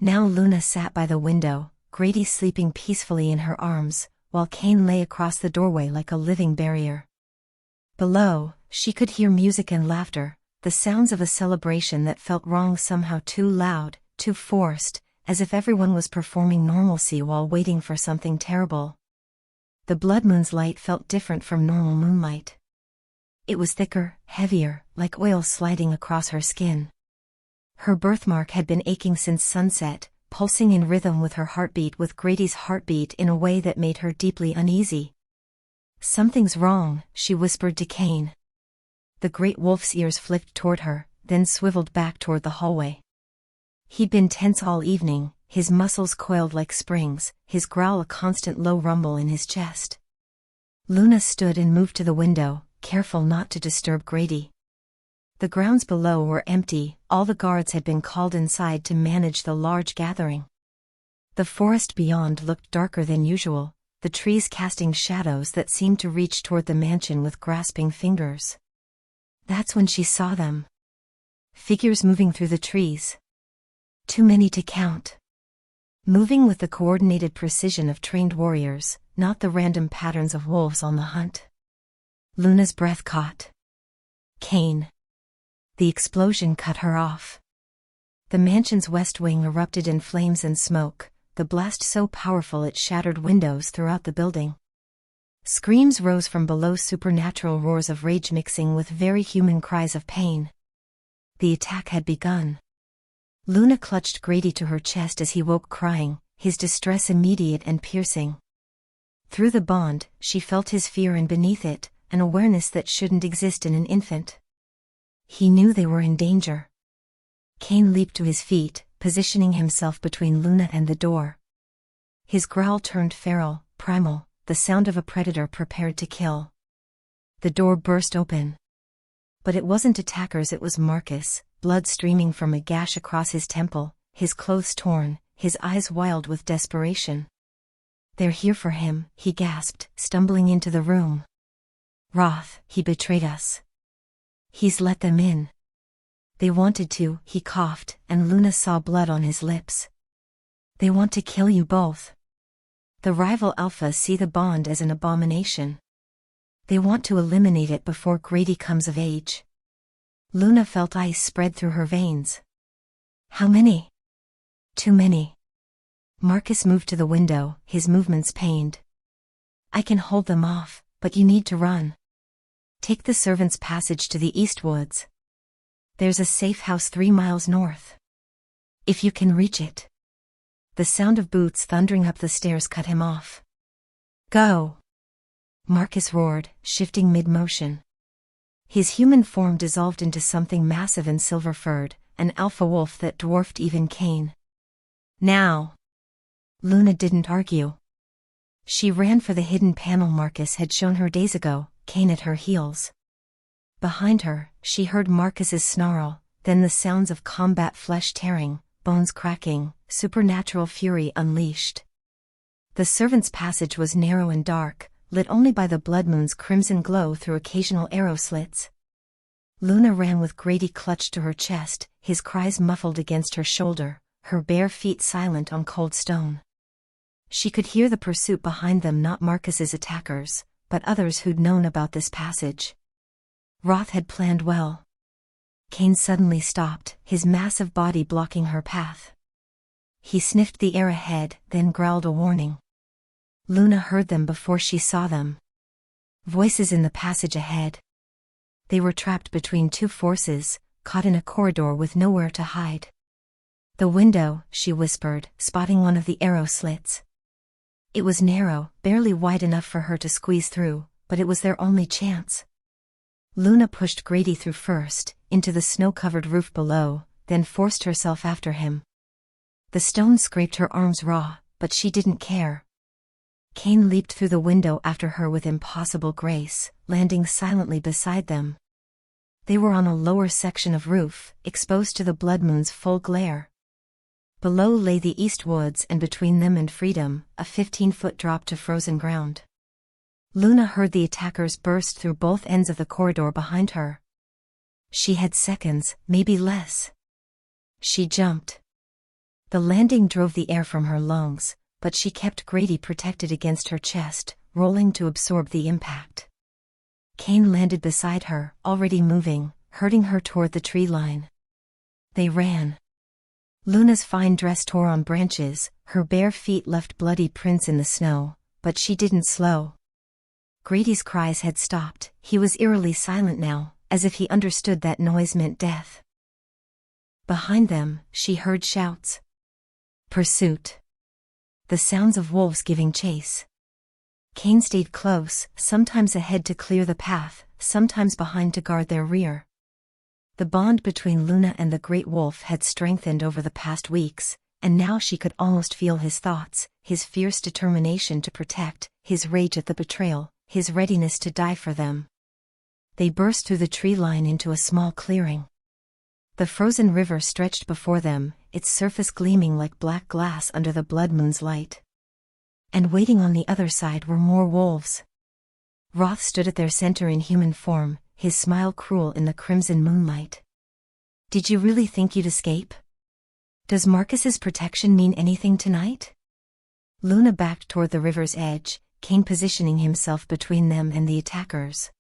Now Luna sat by the window, Grady sleeping peacefully in her arms, while Cain lay across the doorway like a living barrier. Below, she could hear music and laughter, the sounds of a celebration that felt wrong, somehow too loud, too forced, as if everyone was performing normalcy while waiting for something terrible. The blood moon's light felt different from normal moonlight. It was thicker, heavier, like oil sliding across her skin. Her birthmark had been aching since sunset, pulsing in rhythm with her heartbeat, with Grady's heartbeat, in a way that made her deeply uneasy. Something's wrong, she whispered to Cain. The great wolf's ears flicked toward her, then swiveled back toward the hallway. He'd been tense all evening, his muscles coiled like springs, his growl a constant low rumble in his chest. Luna stood and moved to the window, careful not to disturb Grady. The grounds below were empty, all the guards had been called inside to manage the large gathering. The forest beyond looked darker than usual, the trees casting shadows that seemed to reach toward the mansion with grasping fingers. That's when she saw them. Figures moving through the trees. Too many to count. Moving with the coordinated precision of trained warriors, not the random patterns of wolves on the hunt. Luna's breath caught. Cain. The explosion cut her off. The mansion's west wing erupted in flames and smoke, the blast so powerful it shattered windows throughout the building. Screams rose from below, supernatural roars of rage mixing with very human cries of pain. The attack had begun. Luna clutched Grady to her chest as he woke crying, his distress immediate and piercing. Through the bond, she felt his fear and beneath it, an awareness that shouldn't exist in an infant. He knew they were in danger. Cain leaped to his feet, positioning himself between Luna and the door. His growl turned feral, primal, the sound of a predator prepared to kill. The door burst open. But it wasn't attackers, it was Marcus, blood streaming from a gash across his temple, his clothes torn, his eyes wild with desperation. "They're here for him," he gasped, stumbling into the room. "Roth, he betrayed us. He's let them in. They wanted to," he coughed, and Luna saw blood on his lips. "They want to kill you both. The rival alphas see the bond as an abomination. They want to eliminate it before Grady comes of age." Luna felt ice spread through her veins. "How many?" "Too many." Marcus moved to the window, his movements pained. "I can hold them off, but you need to run. Take the servants' passage to the east woods. There's a safe house 3 miles north. If you can reach it." The sound of boots thundering up the stairs cut him off. "Go!" Marcus roared, shifting mid-motion. His human form dissolved into something massive and silver-furred, an alpha wolf that dwarfed even Cain. "Now!" Luna didn't argue. She ran for the hidden panel Marcus had shown her days ago, Cain at her heels. Behind her, she heard Marcus's snarl, then the sounds of combat, flesh tearing, bones cracking, supernatural fury unleashed. The servants' passage was narrow and dark, lit only by the blood moon's crimson glow through occasional arrow slits. Luna ran with Grady clutched to her chest, his cries muffled against her shoulder, her bare feet silent on cold stone. She could hear the pursuit behind them, not Marcus's attackers, but others who'd known about this passage. Roth had planned well. Cain suddenly stopped, his massive body blocking her path. He sniffed the air ahead, then growled a warning. Luna heard them before she saw them. Voices in the passage ahead. They were trapped between two forces, caught in a corridor with nowhere to hide. "The window," she whispered, spotting one of the arrow slits. It was narrow, barely wide enough for her to squeeze through, but it was their only chance. Luna pushed Grady through first, into the snow-covered roof below, then forced herself after him. The stone scraped her arms raw, but she didn't care. Cain leaped through the window after her with impossible grace, landing silently beside them. They were on a lower section of roof, exposed to the blood moon's full glare. Below lay the east woods, and between them and freedom, a 15-foot drop to frozen ground. Luna heard the attackers burst through both ends of the corridor behind her. She had seconds, maybe less. She jumped. The landing drove the air from her lungs, but she kept Grady protected against her chest, rolling to absorb the impact. Cain landed beside her, already moving, herding her toward the tree line. They ran. Luna's fine dress tore on branches, her bare feet left bloody prints in the snow, but she didn't slow. Grady's cries had stopped, he was eerily silent now, as if he understood that noise meant death. Behind them, she heard shouts. Pursuit. The sounds of wolves giving chase. Cain stayed close, sometimes ahead to clear the path, sometimes behind to guard their rear. The bond between Luna and the great wolf had strengthened over the past weeks, and now she could almost feel his thoughts, his fierce determination to protect, his rage at the betrayal, his readiness to die for them. They burst through the tree line into a small clearing. The frozen river stretched before them, its surface gleaming like black glass under the blood moon's light. And waiting on the other side were more wolves. Roth stood at their center in human form, his smile cruel in the crimson moonlight. "Did you really think you'd escape? Does Marcus's protection mean anything tonight?" Luna backed toward the river's edge, Cain positioning himself between them and the attackers.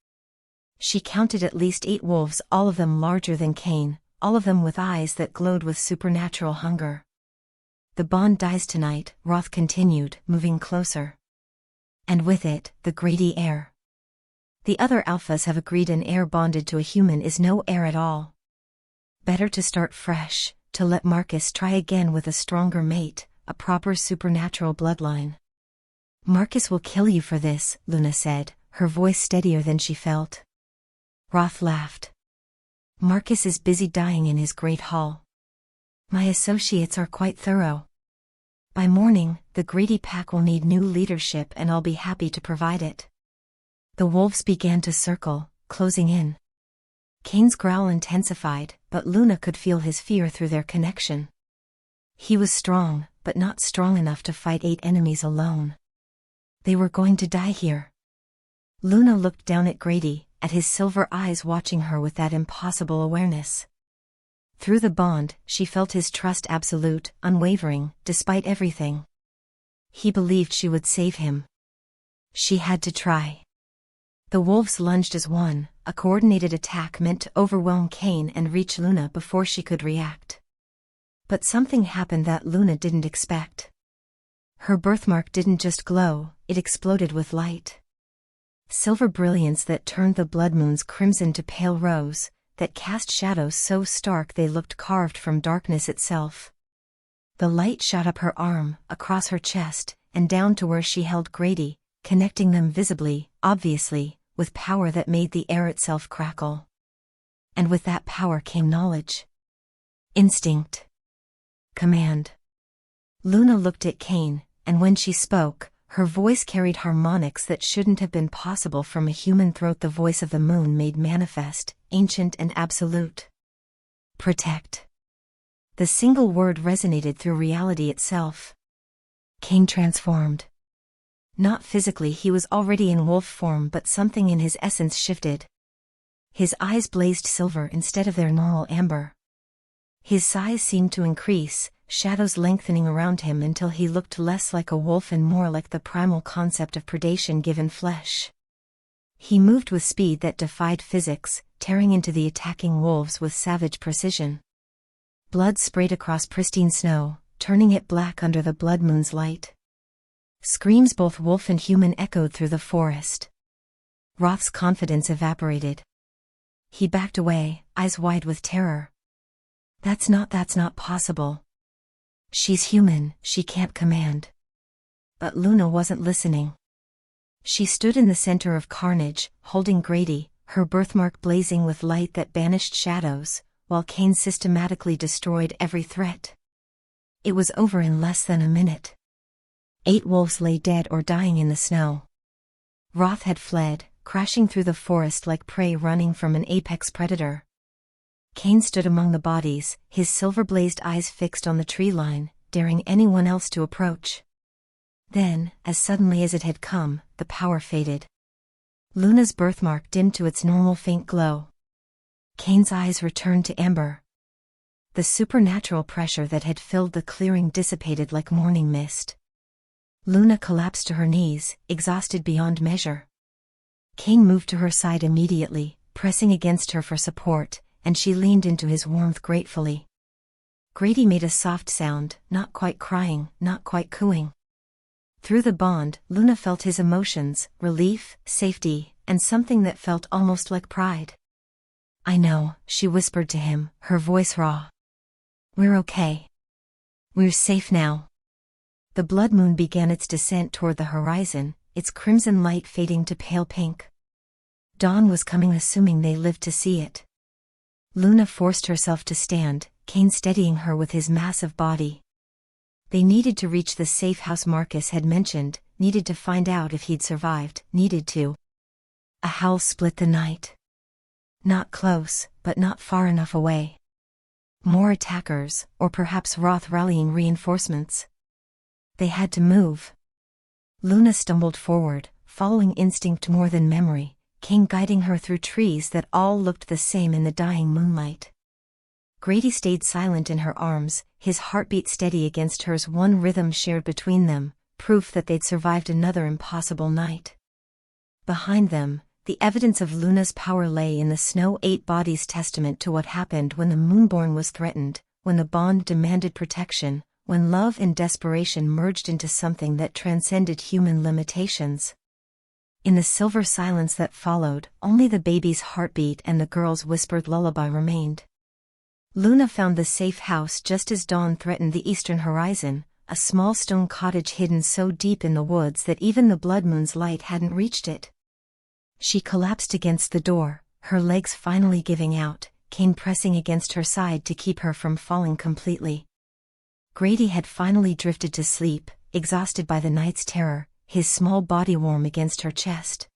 She counted at least 8 wolves, all of them larger than Cain, all of them with eyes that glowed with supernatural hunger. "The bond dies tonight," Roth continued, moving closer. And with it, the greedy heir. The other alphas have agreed an heir bonded to a human is no heir at all. Better to start fresh, to let Marcus try again with a stronger mate, a proper supernatural bloodline. Marcus will kill you for this, Luna said, her voice steadier than she felt. Roth laughed. Marcus is busy dying in his great hall. My associates are quite thorough. By morning, the greedy pack will need new leadership and I'll be happy to provide it. The wolves began to circle, closing in. Kane's growl intensified, but Luna could feel his fear through their connection. He was strong, but not strong enough to fight 8 enemies alone. They were going to die here. Luna looked down at Grady, at his silver eyes watching her with that impossible awareness. Through the bond, she felt his trust absolute, unwavering, despite everything. He believed she would save him. She had to try. The wolves lunged as one, a coordinated attack meant to overwhelm Kane and reach Luna before she could react. But something happened that Luna didn't expect. Her birthmark didn't just glow, it exploded with light. Silver brilliance that turned the blood moon's crimson to pale rose, that cast shadows so stark they looked carved from darkness itself. The light shot up her arm, across her chest, and down to where she held Grady, connecting them visibly, obviously, with power that made the air itself crackle. And with that power came knowledge. Instinct. Command. Luna looked at Kane, and when she spoke, her voice carried harmonics that shouldn't have been possible from a human throat. The voice of the moon made manifest, ancient and absolute. Protect. The single word resonated through reality itself. Kane transformed. Not physically, he was already in wolf form, but something in his essence shifted. His eyes blazed silver instead of their normal amber. His size seemed to increase, shadows lengthening around him until he looked less like a wolf and more like the primal concept of predation given flesh. He moved with speed that defied physics, tearing into the attacking wolves with savage precision. Blood sprayed across pristine snow, turning it black under the blood moon's light. Screams both wolf and human echoed through the forest. Roth's confidence evaporated. He backed away, eyes wide with terror. That's not possible. She's human, she can't command. But Luna wasn't listening. She stood in the center of carnage, holding Grady, her birthmark blazing with light that banished shadows, while Kane systematically destroyed every threat. It was over in less than a minute. 8 wolves lay dead or dying in the snow. Roth had fled, crashing through the forest like prey running from an apex predator. Kane stood among the bodies, his silver-blazed eyes fixed on the tree line, daring anyone else to approach. Then, as suddenly as it had come, the power faded. Luna's birthmark dimmed to its normal faint glow. Kane's eyes returned to amber. The supernatural pressure that had filled the clearing dissipated like morning mist. Luna collapsed to her knees, exhausted beyond measure. Kane moved to her side immediately, pressing against her for support, and she leaned into his warmth gratefully. Grady made a soft sound, not quite crying, not quite cooing. Through the bond, Luna felt his emotions, relief, safety, and something that felt almost like pride. I know, she whispered to him, her voice raw. We're okay. We're safe now. The blood moon began its descent toward the horizon, its crimson light fading to pale pink. Dawn was coming, assuming they lived to see it. Luna forced herself to stand, Kane steadying her with his massive body. They needed to reach the safe house Marcus had mentioned, needed to find out if he'd survived, needed to. A howl split the night. Not close, but not far enough away. More attackers, or perhaps Roth rallying reinforcements. They had to move. Luna stumbled forward, following instinct more than memory, Kane guiding her through trees that all looked the same in the dying moonlight. Grady stayed silent in her arms, his heartbeat steady against hers, one rhythm shared between them, proof that they'd survived another impossible night. Behind them, the evidence of Luna's power lay in the snow, 8 bodies, testament to what happened when the Moonborn was threatened, when the bond demanded protection, when love and desperation merged into something that transcended human limitations. In the silver silence that followed, only the baby's heartbeat and the girl's whispered lullaby remained. Luna found the safe house just as dawn threatened the eastern horizon, a small stone cottage hidden so deep in the woods that even the blood moon's light hadn't reached it. She collapsed against the door, her legs finally giving out, Cain pressing against her side to keep her from falling completely. Grady had finally drifted to sleep, exhausted by the night's terror, his small body warm against her chest.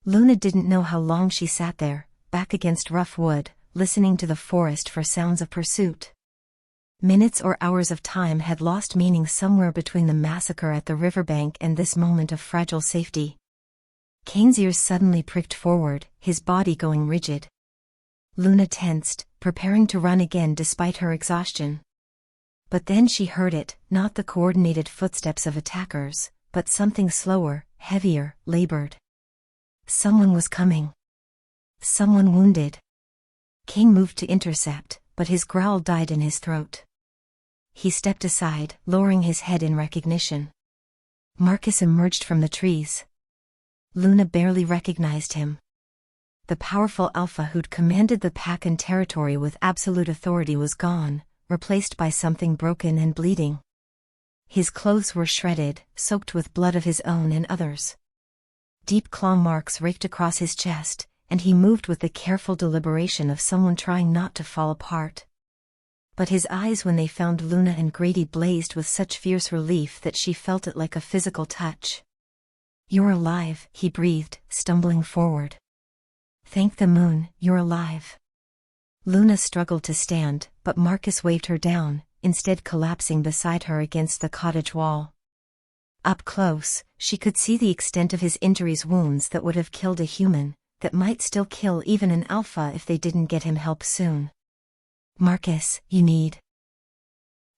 Luna didn't know how long she sat there, back against rough wood, listening to the forest for sounds of pursuit. Minutes or hours of time had lost meaning somewhere between the massacre at the riverbank and this moment of fragile safety. Cain's ears suddenly pricked forward, his body going rigid. Luna tensed, preparing to run again despite her exhaustion. But then she heard it, not the coordinated footsteps of attackers, but something slower, heavier, labored. Someone was coming. Someone wounded. Cain moved to intercept, but his growl died in his throat. He stepped aside, lowering his head in recognition. Marcus emerged from the trees. Luna barely recognized him. The powerful alpha who'd commanded the pack and territory with absolute authority was gone, replaced by something broken and bleeding. His clothes were shredded, soaked with blood of his own and others. Deep claw marks raked across his chest, and he moved with the careful deliberation of someone trying not to fall apart. But his eyes when they found Luna and Grady blazed with such fierce relief that she felt it like a physical touch. "You're alive," he breathed, stumbling forward. "Thank the moon, you're alive." Luna struggled to stand, but Marcus waved her down, instead collapsing beside her against the cottage wall. Up close, she could see the extent of his injuries, wounds that would have killed a human, that might still kill even an alpha if they didn't get him help soon. "Marcus, you need..."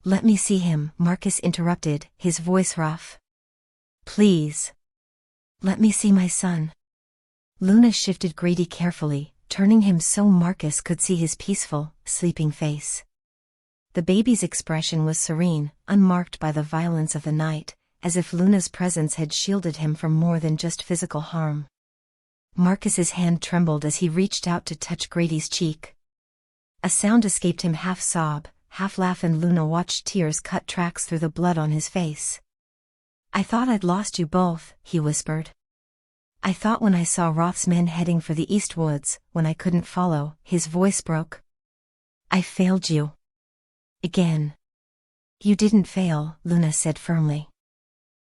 "Let me see him," Marcus interrupted, his voice rough. "Please. Let me see my son." Luna shifted Grady carefully, turning him so Marcus could see his peaceful, sleeping face. The baby's expression was serene, unmarked by the violence of the night, as if Luna's presence had shielded him from more than just physical harm. Marcus's hand trembled as he reached out to touch Grady's cheek. A sound escaped him, half sob, half laugh, and Luna watched tears cut tracks through the blood on his face. "I thought I'd lost you both," he whispered. "I thought when I saw Roth's men heading for the East Woods, when I couldn't follow," his voice broke. "I failed you. Again." "You didn't fail," Luna said firmly.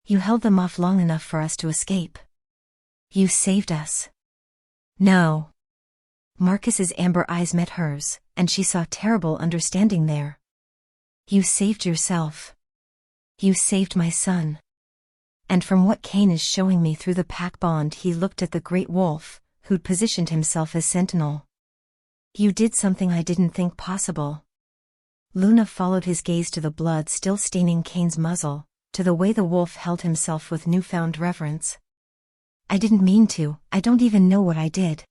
"You held them off long enough for us to escape. You saved us." "No." Marcus's amber eyes met hers, and she saw terrible understanding there. "You saved yourself. You saved my son. And from what Cain is showing me through the pack bond," he looked at the great wolf, who'd positioned himself as sentinel. "You did something I didn't think possible." Luna followed his gaze to the blood still staining Cain's muzzle, to the way the wolf held himself with newfound reverence. "I didn't mean to, I don't even know what I did.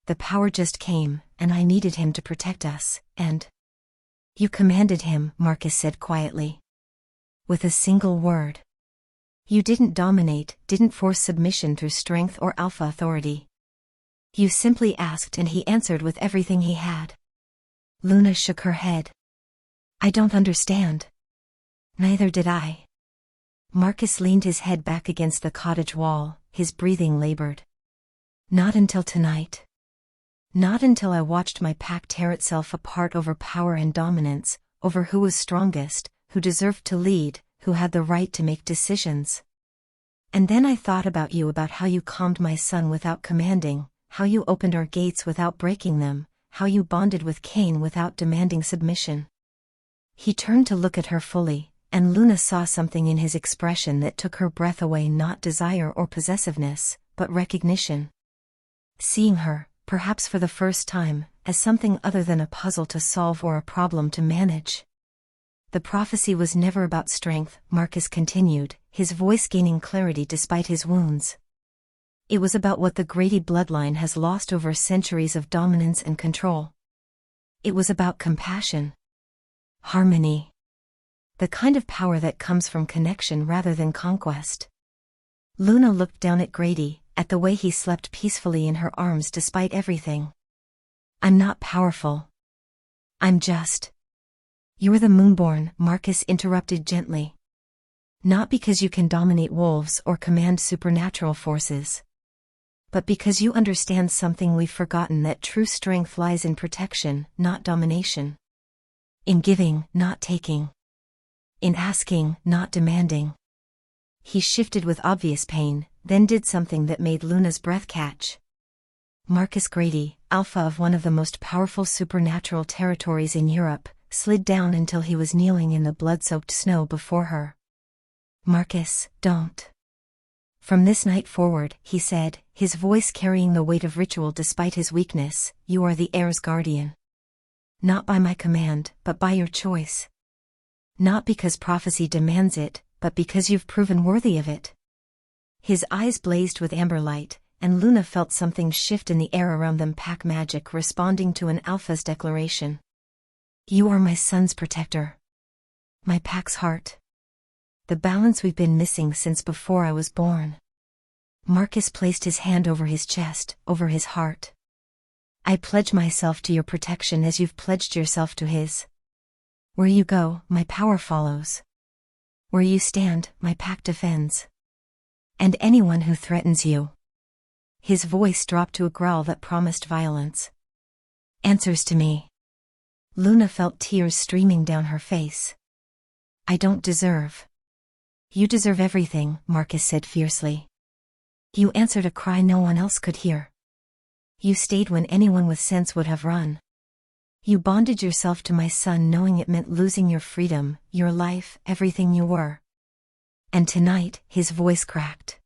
The power just came, and I needed him to protect us, and..." "You commanded him," Marcus said quietly. "With a single word. You didn't dominate, didn't force submission through strength or alpha authority. You simply asked and he answered with everything he had." Luna shook her head. "I don't understand." "Neither did I." Marcus leaned his head back against the cottage wall, his breathing labored. "Not until tonight. Not until I watched my pack tear itself apart over power and dominance, over who was strongest, who deserved to lead, who had the right to make decisions. And then I thought about you, about how you calmed my son without commanding, how you opened our gates without breaking them, how you bonded with Cain without demanding submission." He turned to look at her fully, and Luna saw something in his expression that took her breath away, not desire or possessiveness, but recognition. Seeing her, perhaps for the first time, as something other than a puzzle to solve or a problem to manage. "The prophecy was never about strength," Marcus continued, his voice gaining clarity despite his wounds. "It was about what the Grady bloodline has lost over centuries of dominance and control. It was about compassion. Harmony. The kind of power that comes from connection rather than conquest." Luna looked down at Grady, at the way he slept peacefully in her arms despite everything. "I'm not powerful. I'm just." "You're the Moonborn," Marcus interrupted gently. "Not because you can dominate wolves or command supernatural forces, but because you understand something we've forgotten, that true strength lies in protection, not domination. In giving, not taking. In asking, not demanding." He shifted with obvious pain, then did something that made Luna's breath catch. Marcus Grady, alpha of one of the most powerful supernatural territories in Europe, slid down until he was kneeling in the blood-soaked snow before her. "Marcus, don't." "From this night forward," he said, his voice carrying the weight of ritual despite his weakness, "you are the heir's guardian. Not by my command, but by your choice. Not because prophecy demands it, but because you've proven worthy of it." His eyes blazed with amber light, and Luna felt something shift in the air around them, pack magic responding to an alpha's declaration. "You are my son's protector. My pack's heart. The balance we've been missing since before I was born." Marcus placed his hand over his chest, over his heart. "I pledge myself to your protection as you've pledged yourself to his. Where you go, my power follows. Where you stand, my pack defends. And anyone who threatens you." His voice dropped to a growl that promised violence. "Answers to me." Luna felt tears streaming down her face. "I don't deserve." "You deserve everything," Marcus said fiercely. "You answered a cry no one else could hear. You stayed when anyone with sense would have run. You bonded yourself to my son knowing it meant losing your freedom, your life, everything you were. And tonight," his voice cracked.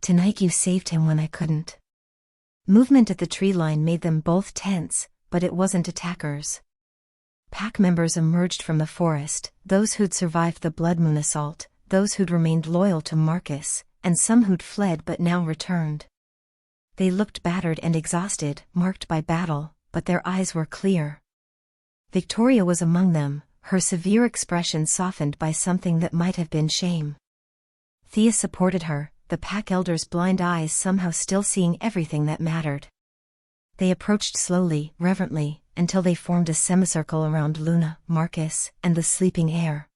"Tonight you saved him when I couldn't." Movement at the tree line made them both tense, but it wasn't attackers. Pack members emerged from the forest, those who'd survived the Blood Moon assault, those who'd remained loyal to Marcus, and some who'd fled but now returned. They looked battered and exhausted, marked by battle, but their eyes were clear. Victoria was among them, her severe expression softened by something that might have been shame. Thea supported her, the pack elder's blind eyes somehow still seeing everything that mattered. They approached slowly, reverently, until they formed a semicircle around Luna, Marcus, and the sleeping Heir.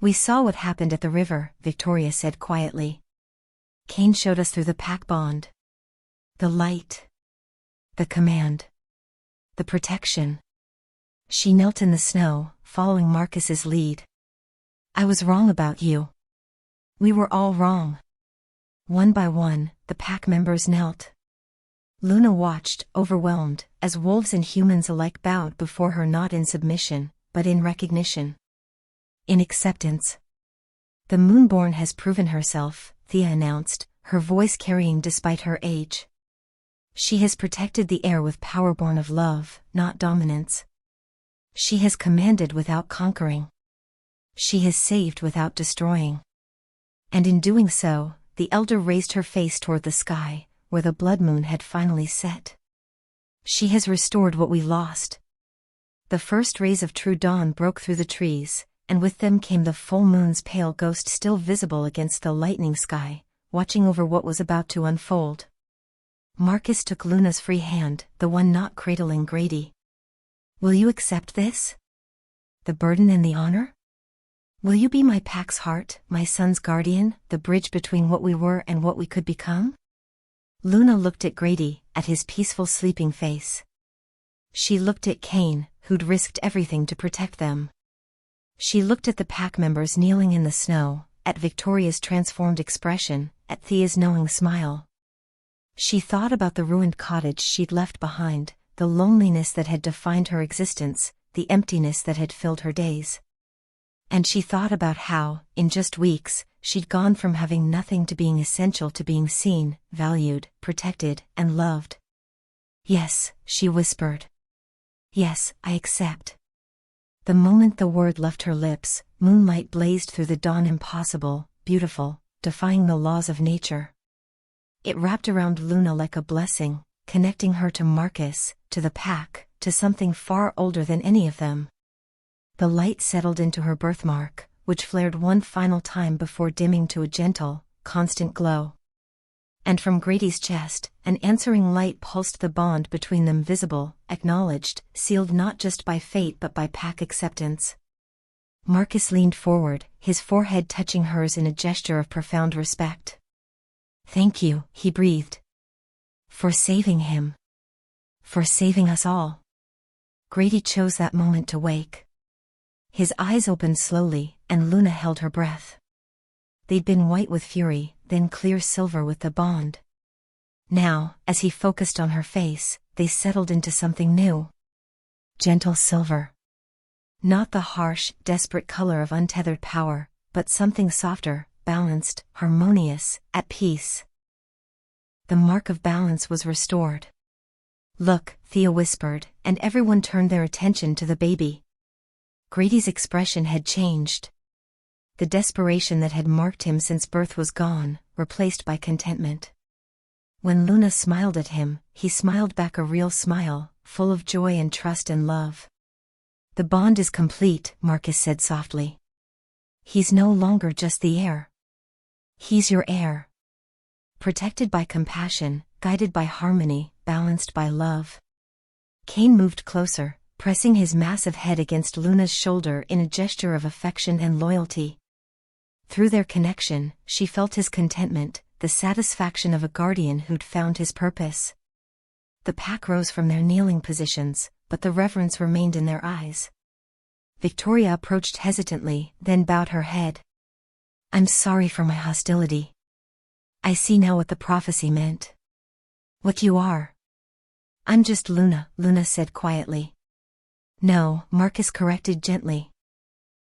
"We saw what happened at the river," Victoria said quietly. "Cain showed us through the pack bond. The light. The command. The protection." She knelt in the snow, following Marcus's lead. "I was wrong about you. We were all wrong." One by one, the pack members knelt. Luna watched, overwhelmed, as wolves and humans alike bowed before her, not in submission, but in recognition. In acceptance. "The Moonborn has proven herself," Thea announced, her voice carrying despite her age. "She has protected the Heir with power born of love, not dominance. She has commanded without conquering. She has saved without destroying." And in doing so, the elder raised her face toward the sky, where the blood moon had finally set. "She has restored what we lost." The first rays of true dawn broke through the trees, and with them came the full moon's pale ghost still visible against the lightning sky, watching over what was about to unfold. Marcus took Luna's free hand, the one not cradling Grady. "Will you accept this? The burden and the honor? Will you be my pack's heart, my son's guardian, the bridge between what we were and what we could become?" Luna looked at Grady, at his peaceful sleeping face. She looked at Cain, who'd risked everything to protect them. She looked at the pack members kneeling in the snow, at Victoria's transformed expression, at Thea's knowing smile. She thought about the ruined cottage she'd left behind, the loneliness that had defined her existence, the emptiness that had filled her days. And she thought about how, in just weeks, she'd gone from having nothing to being essential to being seen, valued, protected, and loved. "Yes," she whispered. "Yes, I accept." The moment the word left her lips, moonlight blazed through the dawn, impossible, beautiful, defying the laws of nature. It wrapped around Luna like a blessing, connecting her to Marcus, to the pack, to something far older than any of them. The light settled into her birthmark, which flared one final time before dimming to a gentle, constant glow. And from Grady's chest, an answering light pulsed, the bond between them visible, acknowledged, sealed not just by fate but by pack acceptance. Marcus leaned forward, his forehead touching hers in a gesture of profound respect. "Thank you," he breathed. "For saving him. For saving us all." Grady chose that moment to wake. His eyes opened slowly, and Luna held her breath. They'd been white with fury, then clear silver with the bond. Now, as he focused on her face, they settled into something new. Gentle silver. Not the harsh, desperate color of untethered power, but something softer, balanced, harmonious, at peace. The mark of balance was restored. "Look," Thea whispered, and everyone turned their attention to the baby. Grady's expression had changed. The desperation that had marked him since birth was gone, replaced by contentment. When Luna smiled at him, he smiled back, a real smile, full of joy and trust and love. "The bond is complete," Marcus said softly. "He's no longer just the heir. He's your heir. Protected by compassion, guided by harmony, balanced by love." Cain moved closer, pressing his massive head against Luna's shoulder in a gesture of affection and loyalty. Through their connection, she felt his contentment, the satisfaction of a guardian who'd found his purpose. The pack rose from their kneeling positions, but the reverence remained in their eyes. Victoria approached hesitantly, then bowed her head. "I'm sorry for my hostility. I see now what the prophecy meant. What you are." "I'm just Luna," Luna said quietly. "No," Marcus corrected gently.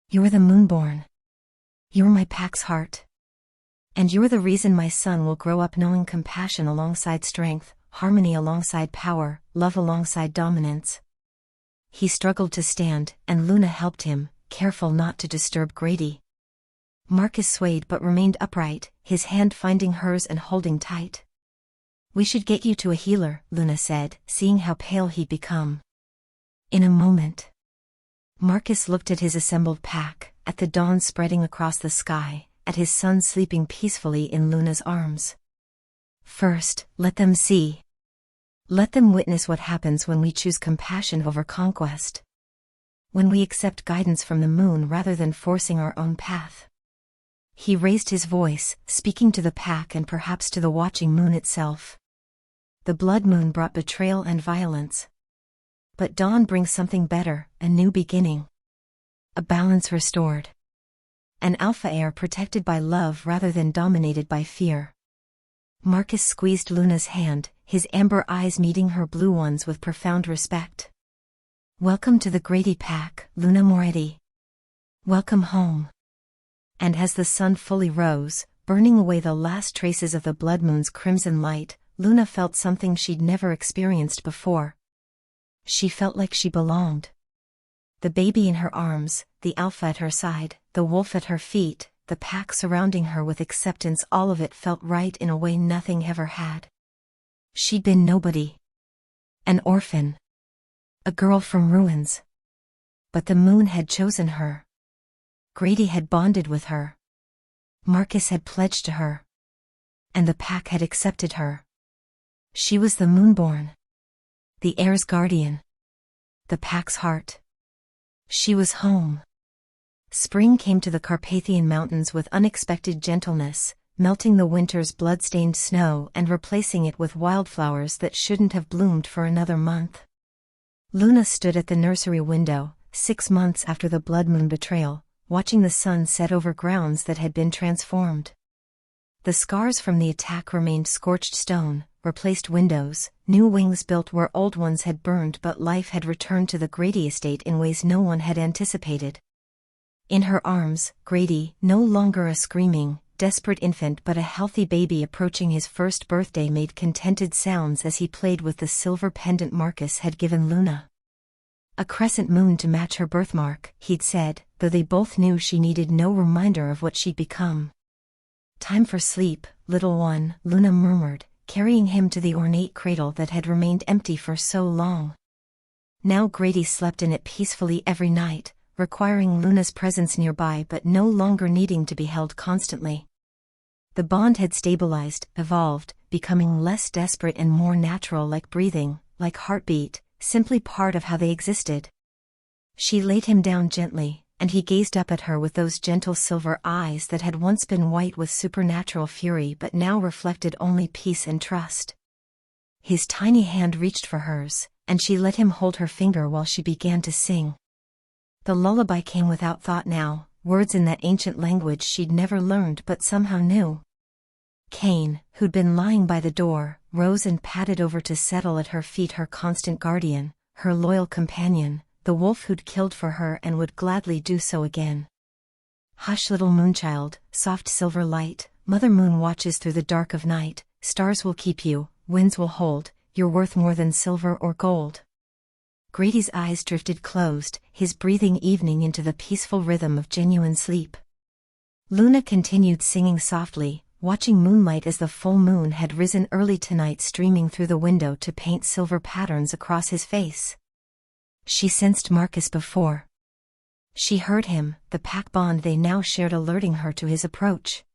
"You're the Moonborn. You're my pack's heart. And you're the reason my son will grow up knowing compassion alongside strength, harmony alongside power, love alongside dominance." He struggled to stand, and Luna helped him, careful not to disturb Grady. Marcus swayed but remained upright, his hand finding hers and holding tight. "We should get you to a healer," Luna said, seeing how pale he'd become. "In a moment." Marcus looked at his assembled pack, at the dawn spreading across the sky, at his son sleeping peacefully in Luna's arms. "First, let them see. Let them witness what happens when we choose compassion over conquest. When we accept guidance from the moon rather than forcing our own path." He raised his voice, speaking to the pack and perhaps to the watching moon itself. "The blood moon brought betrayal and violence. But dawn brings something better, a new beginning. A balance restored. An alpha heir protected by love rather than dominated by fear." Marcus squeezed Luna's hand, his amber eyes meeting her blue ones with profound respect. "Welcome to the Grady pack, Luna Moretti. Welcome home." And as the sun fully rose, burning away the last traces of the blood moon's crimson light, Luna felt something she'd never experienced before. She felt like she belonged. The baby in her arms, the alpha at her side, the wolf at her feet, the pack surrounding her with acceptance, all of it felt right in a way nothing ever had. She'd been nobody. An orphan. A girl from ruins. But the moon had chosen her. Grady had bonded with her. Marcus had pledged to her. And the pack had accepted her. She was the Moonborn. The heir's guardian. The pack's heart. She was home. Spring came to the Carpathian Mountains with unexpected gentleness, melting the winter's blood-stained snow and replacing it with wildflowers that shouldn't have bloomed for another month. Luna stood at the nursery window, 6 months after the blood moon betrayal, watching the sun set over grounds that had been transformed. The scars from the attack remained scorched stone, replaced windows, new wings built where old ones had burned, but life had returned to the Grady estate in ways no one had anticipated. In her arms, Grady, no longer a screaming, desperate infant but a healthy baby approaching his first birthday, made contented sounds as he played with the silver pendant Marcus had given Luna. "A crescent moon to match her birthmark," he'd said, though they both knew she needed no reminder of what she'd become. "Time for sleep, little one," Luna murmured, carrying him to the ornate cradle that had remained empty for so long. Now Grady slept in it peacefully every night, requiring Luna's presence nearby but no longer needing to be held constantly. The bond had stabilized, evolved, becoming less desperate and more natural, like breathing, like heartbeat, simply part of how they existed. She laid him down gently, and he gazed up at her with those gentle silver eyes that had once been white with supernatural fury but now reflected only peace and trust. His tiny hand reached for hers, and she let him hold her finger while she began to sing. The lullaby came without thought now, words in that ancient language she'd never learned but somehow knew. Cain, who'd been lying by the door, rose and padded over to settle at her feet, her constant guardian, her loyal companion, the wolf who'd killed for her and would gladly do so again. Hush, little moonchild, soft silver light, Mother Moon watches through the dark of night, stars will keep you, winds will hold, you're worth more than silver or gold. Grady's eyes drifted closed, his breathing evening into the peaceful rhythm of genuine sleep. Luna continued singing softly, watching moonlight as the full moon had risen early tonight, streaming through the window to paint silver patterns across his face. She sensed Marcus before. She heard him, the pack bond they now shared alerting her to his approach.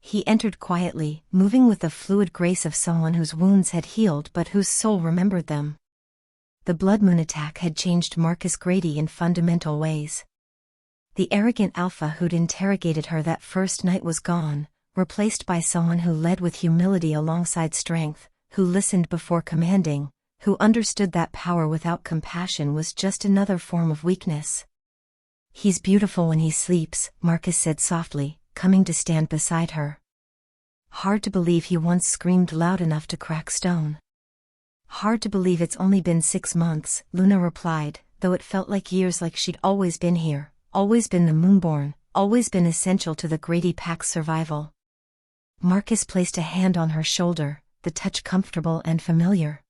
He entered quietly, moving with the fluid grace of someone whose wounds had healed but whose soul remembered them. The blood moon attack had changed Marcus Grady in fundamental ways. The arrogant alpha who'd interrogated her that first night was gone, replaced by someone who led with humility alongside strength, who listened before commanding, who understood that power without compassion was just another form of weakness. He's beautiful when he sleeps, Marcus said softly, coming to stand beside her. Hard to believe he once screamed loud enough to crack stone. Hard to believe it's only been 6 months, Luna replied, though it felt like years, like she'd always been here, always been the Moonborn, always been essential to the Grady pack's survival. Marcus placed a hand on her shoulder, the touch comfortable and familiar.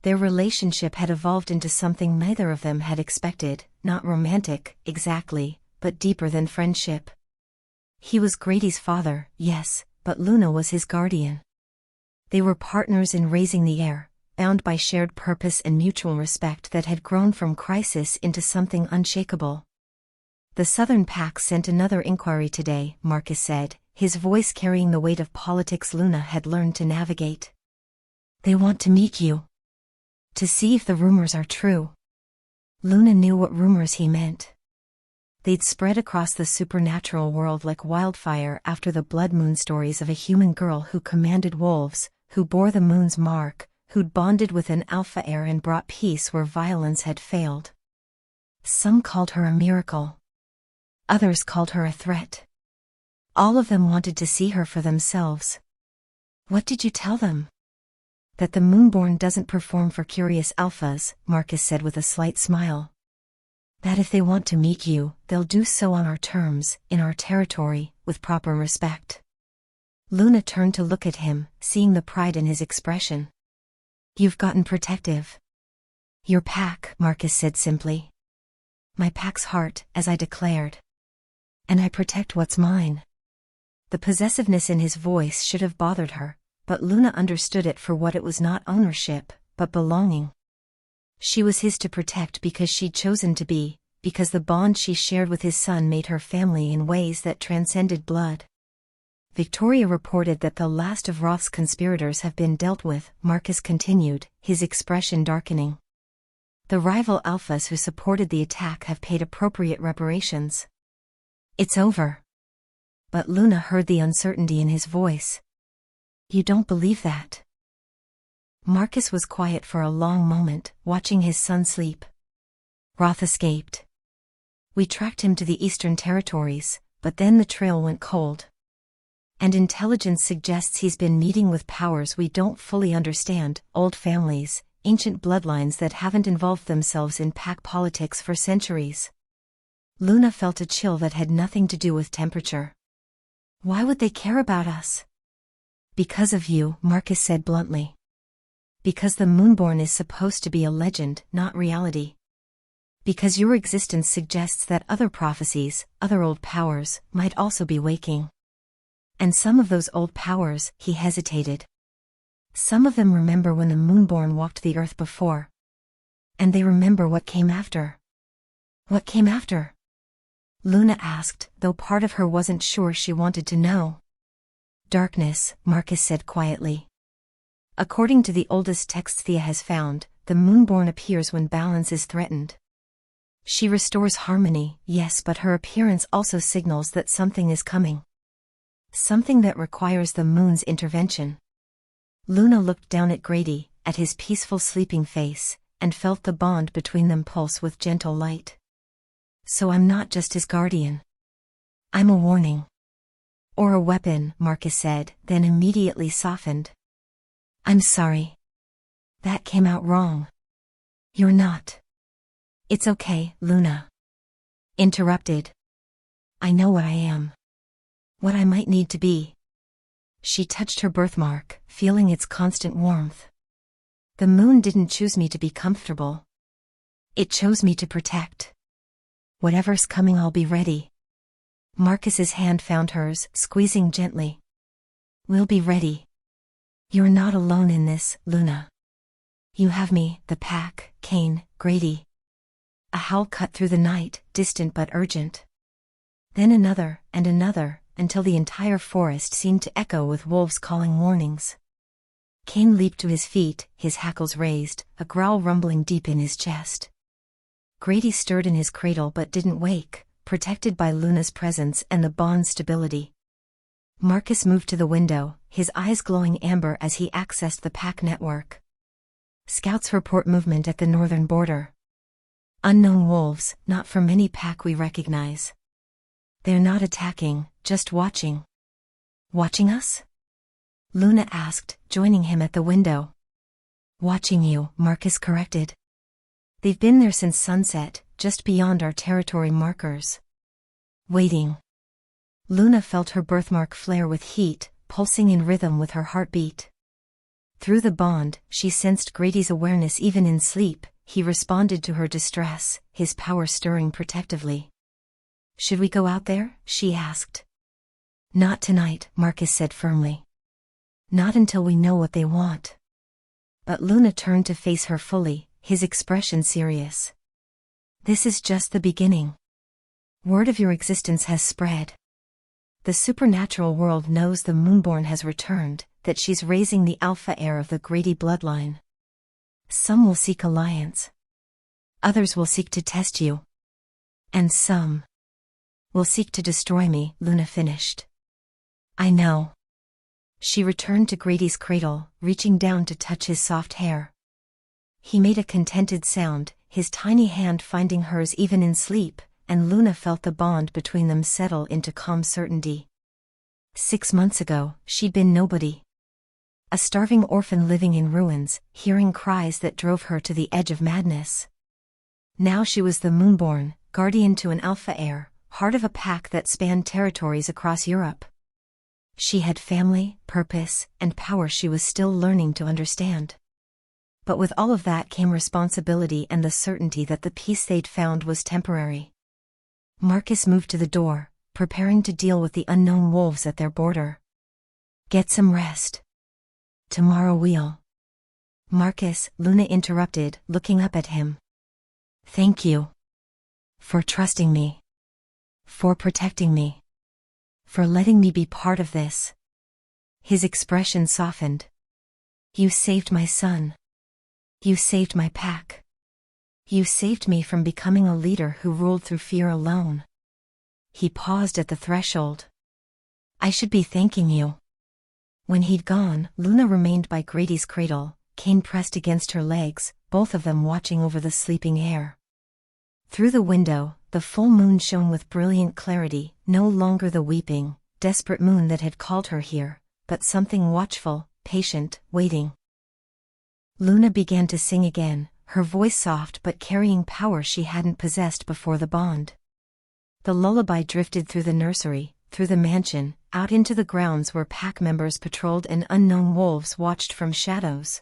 Their relationship had evolved into something neither of them had expected, not romantic, exactly, but deeper than friendship. He was Grady's father, yes, but Luna was his guardian. They were partners in raising the heir, bound by shared purpose and mutual respect that had grown from crisis into something unshakable. The Southern Pack sent another inquiry today, Marcus said, his voice carrying the weight of politics Luna had learned to navigate. They want to meet you. To see if the rumors are true. Luna knew what rumors he meant. They'd spread across the supernatural world like wildfire after the blood moon stories of a human girl who commanded wolves, who bore the moon's mark, who'd bonded with an alpha heir and brought peace where violence had failed. Some called her a miracle. Others called her a threat. All of them wanted to see her for themselves. What did you tell them? That the Moonborn doesn't perform for curious alphas, Marcus said with a slight smile. That if they want to meet you, they'll do so on our terms, in our territory, with proper respect. Luna turned to look at him, seeing the pride in his expression. You've gotten protective. Your pack, Marcus said simply. My pack's heart, as I declared. And I protect what's mine. The possessiveness in his voice should have bothered her, but Luna understood it for what it was, not ownership, but belonging. She was his to protect because she'd chosen to be, because the bond she shared with his son made her family in ways that transcended blood. Victoria reported that the last of Roth's conspirators have been dealt with, Marcus continued, his expression darkening. The rival alphas who supported the attack have paid appropriate reparations. It's over. But Luna heard the uncertainty in his voice. You don't believe that? Marcus was quiet for a long moment, watching his son sleep. Roth escaped. We tracked him to the Eastern Territories, but then the trail went cold. And intelligence suggests he's been meeting with powers we don't fully understand, old families, ancient bloodlines that haven't involved themselves in pack politics for centuries. Luna felt a chill that had nothing to do with temperature. Why would they care about us? Because of you, Marcus said bluntly. Because the Moonborn is supposed to be a legend, not reality. Because your existence suggests that other prophecies, other old powers, might also be waking. And some of those old powers, he hesitated. Some of them remember when the Moonborn walked the earth before. And they remember what came after. What came after? Luna asked, though part of her wasn't sure she wanted to know. Darkness, Marcus said quietly. According to the oldest texts Thea has found, the Moonborn appears when balance is threatened. She restores harmony, yes, but her appearance also signals that something is coming. Something that requires the moon's intervention. Luna looked down at Grady, at his peaceful sleeping face, and felt the bond between them pulse with gentle light. So I'm not just his guardian. I'm a warning. Or a weapon, Marcus said, then immediately softened. I'm sorry. That came out wrong. You're not. It's okay, Luna. Interrupted. I know what I am. What I might need to be. She touched her birthmark, feeling its constant warmth. The moon didn't choose me to be comfortable. It chose me to protect. Whatever's coming, I'll be ready. Marcus's hand found hers, squeezing gently. We'll be ready. You're not alone in this, Luna. You have me, the pack, Kane, Grady. A howl cut through the night, distant but urgent. Then another, and another, until the entire forest seemed to echo with wolves calling warnings. Kane leaped to his feet, his hackles raised, a growl rumbling deep in his chest. Grady stirred in his cradle but didn't wake, protected by Luna's presence and the bond's stability. Marcus moved to the window, his eyes glowing amber as he accessed the pack network. Scouts report movement at the northern border. Unknown wolves, not from any pack we recognize. They're not attacking, just watching. Watching us? Luna asked, joining him at the window. Watching you, Marcus corrected. They've been there since sunset, just beyond our territory markers. Waiting. Luna felt her birthmark flare with heat, pulsing in rhythm with her heartbeat. Through the bond, she sensed Grady's awareness even in sleep. He responded to her distress, his power stirring protectively. Should we go out there? She asked. Not tonight, Marcus said firmly. Not until we know what they want. But Luna turned to face her fully, his expression serious. This is just the beginning. Word of your existence has spread. The supernatural world knows the Moonborn has returned, that she's raising the alpha heir of the Grady bloodline. Some will seek alliance. Others will seek to test you. And some will seek to destroy me, Luna finished. I know. She returned to Grady's cradle, reaching down to touch his soft hair. He made a contented sound, his tiny hand finding hers even in sleep, and Luna felt the bond between them settle into calm certainty. 6 months ago, she'd been nobody. A starving orphan living in ruins, hearing cries that drove her to the edge of madness. Now she was the Moonborn, guardian to an alpha heir, heart of a pack that spanned territories across Europe. She had family, purpose, and power she was still learning to understand. But with all of that came responsibility and the certainty that the peace they'd found was temporary. Marcus moved to the door, preparing to deal with the unknown wolves at their border. Get some rest. Tomorrow we'll. Marcus, Luna interrupted, looking up at him. Thank you. For trusting me. For protecting me. For letting me be part of this. His expression softened. You saved my son. You saved my pack. You saved me from becoming a leader who ruled through fear alone. He paused at the threshold. I should be thanking you. When he'd gone, Luna remained by Grady's cradle, Kane pressed against her legs, both of them watching over the sleeping heir. Through the window, the full moon shone with brilliant clarity, no longer the weeping, desperate moon that had called her here, but something watchful, patient, waiting. Luna began to sing again, her voice soft but carrying power she hadn't possessed before the bond. The lullaby drifted through the nursery, through the mansion, out into the grounds where pack members patrolled and unknown wolves watched from shadows.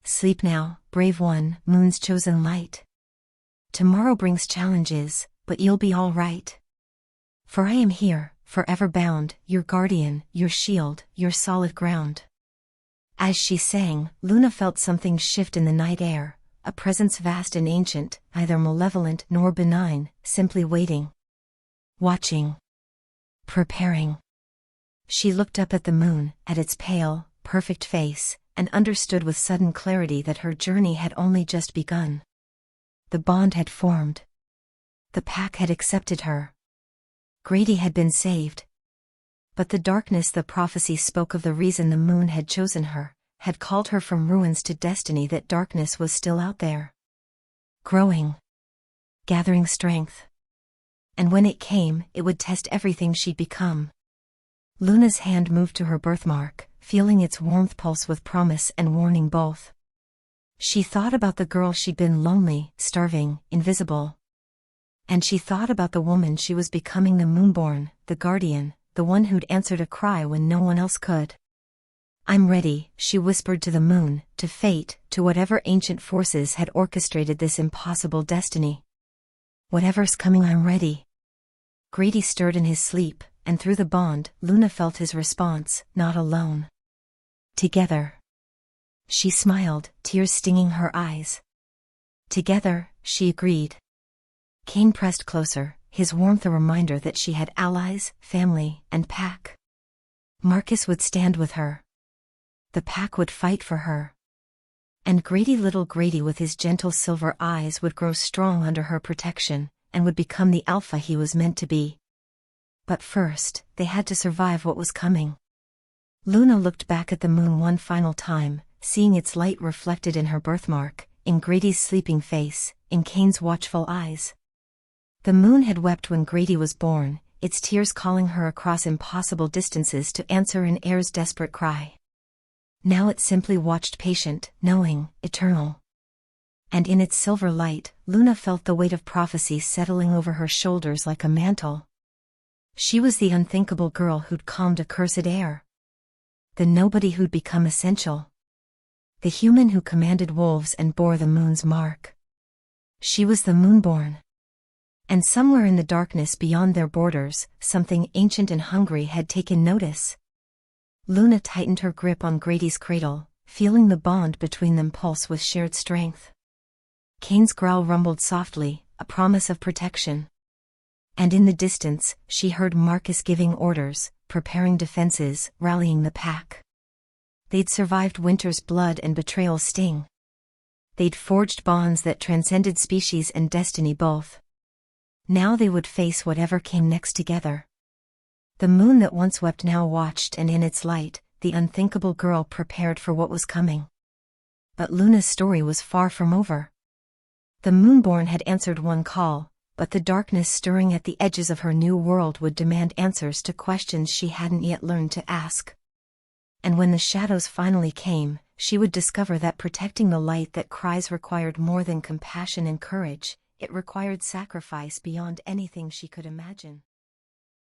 Sleep now, brave one, moon's chosen light. Tomorrow brings challenges, but you'll be all right. For I am here, forever bound, your guardian, your shield, your solid ground. As she sang, Luna felt something shift in the night air, a presence vast and ancient, neither malevolent nor benign, simply waiting. Watching. Preparing. She looked up at the moon, at its pale, perfect face, and understood with sudden clarity that her journey had only just begun. The bond had formed. The pack had accepted her. Grady had been saved. But the darkness the prophecy spoke of, the reason the moon had chosen her, had called her from ruins to destiny. That darkness was still out there. Growing. Gathering strength. And when it came, it would test everything she'd become. Luna's hand moved to her birthmark, feeling its warmth pulse with promise and warning both. She thought about the girl she'd been, lonely, starving, invisible. And she thought about the woman she was becoming, the Moonborn, the guardian, the one who'd answered a cry when no one else could. "I'm ready," she whispered to the moon, to fate, to whatever ancient forces had orchestrated this impossible destiny. "Whatever's coming, I'm ready." Grady stirred in his sleep, and through the bond, Luna felt his response, not alone. Together. She smiled, tears stinging her eyes. Together, she agreed. Kane pressed closer, his warmth a reminder that she had allies, family, and pack. Marcus would stand with her. The pack would fight for her. And little Grady with his gentle silver eyes would grow strong under her protection, and would become the alpha he was meant to be. But first, they had to survive what was coming. Luna looked back at the moon one final time, seeing its light reflected in her birthmark, in Grady's sleeping face, in Kane's watchful eyes. The moon had wept when Grady was born, its tears calling her across impossible distances to answer an heir's desperate cry. Now it simply watched, patient, knowing, eternal. And in its silver light, Luna felt the weight of prophecy settling over her shoulders like a mantle. She was the unthinkable girl who'd calmed a cursed heir. The nobody who'd become essential. The human who commanded wolves and bore the moon's mark. She was the Moonborn. And somewhere in the darkness beyond their borders, something ancient and hungry had taken notice. Luna tightened her grip on Grady's cradle, feeling the bond between them pulse with shared strength. Kane's growl rumbled softly, a promise of protection. And in the distance, she heard Marcus giving orders, preparing defenses, rallying the pack. They'd survived winter's blood and betrayal's sting. They'd forged bonds that transcended species and destiny both. Now they would face whatever came next together. The moon that once wept now watched, and in its light, the unthinkable girl prepared for what was coming. But Luna's story was far from over. The Moonborn had answered one call, but the darkness stirring at the edges of her new world would demand answers to questions she hadn't yet learned to ask. And when the shadows finally came, she would discover that protecting the light that cries required more than compassion and courage. It required sacrifice beyond anything she could imagine.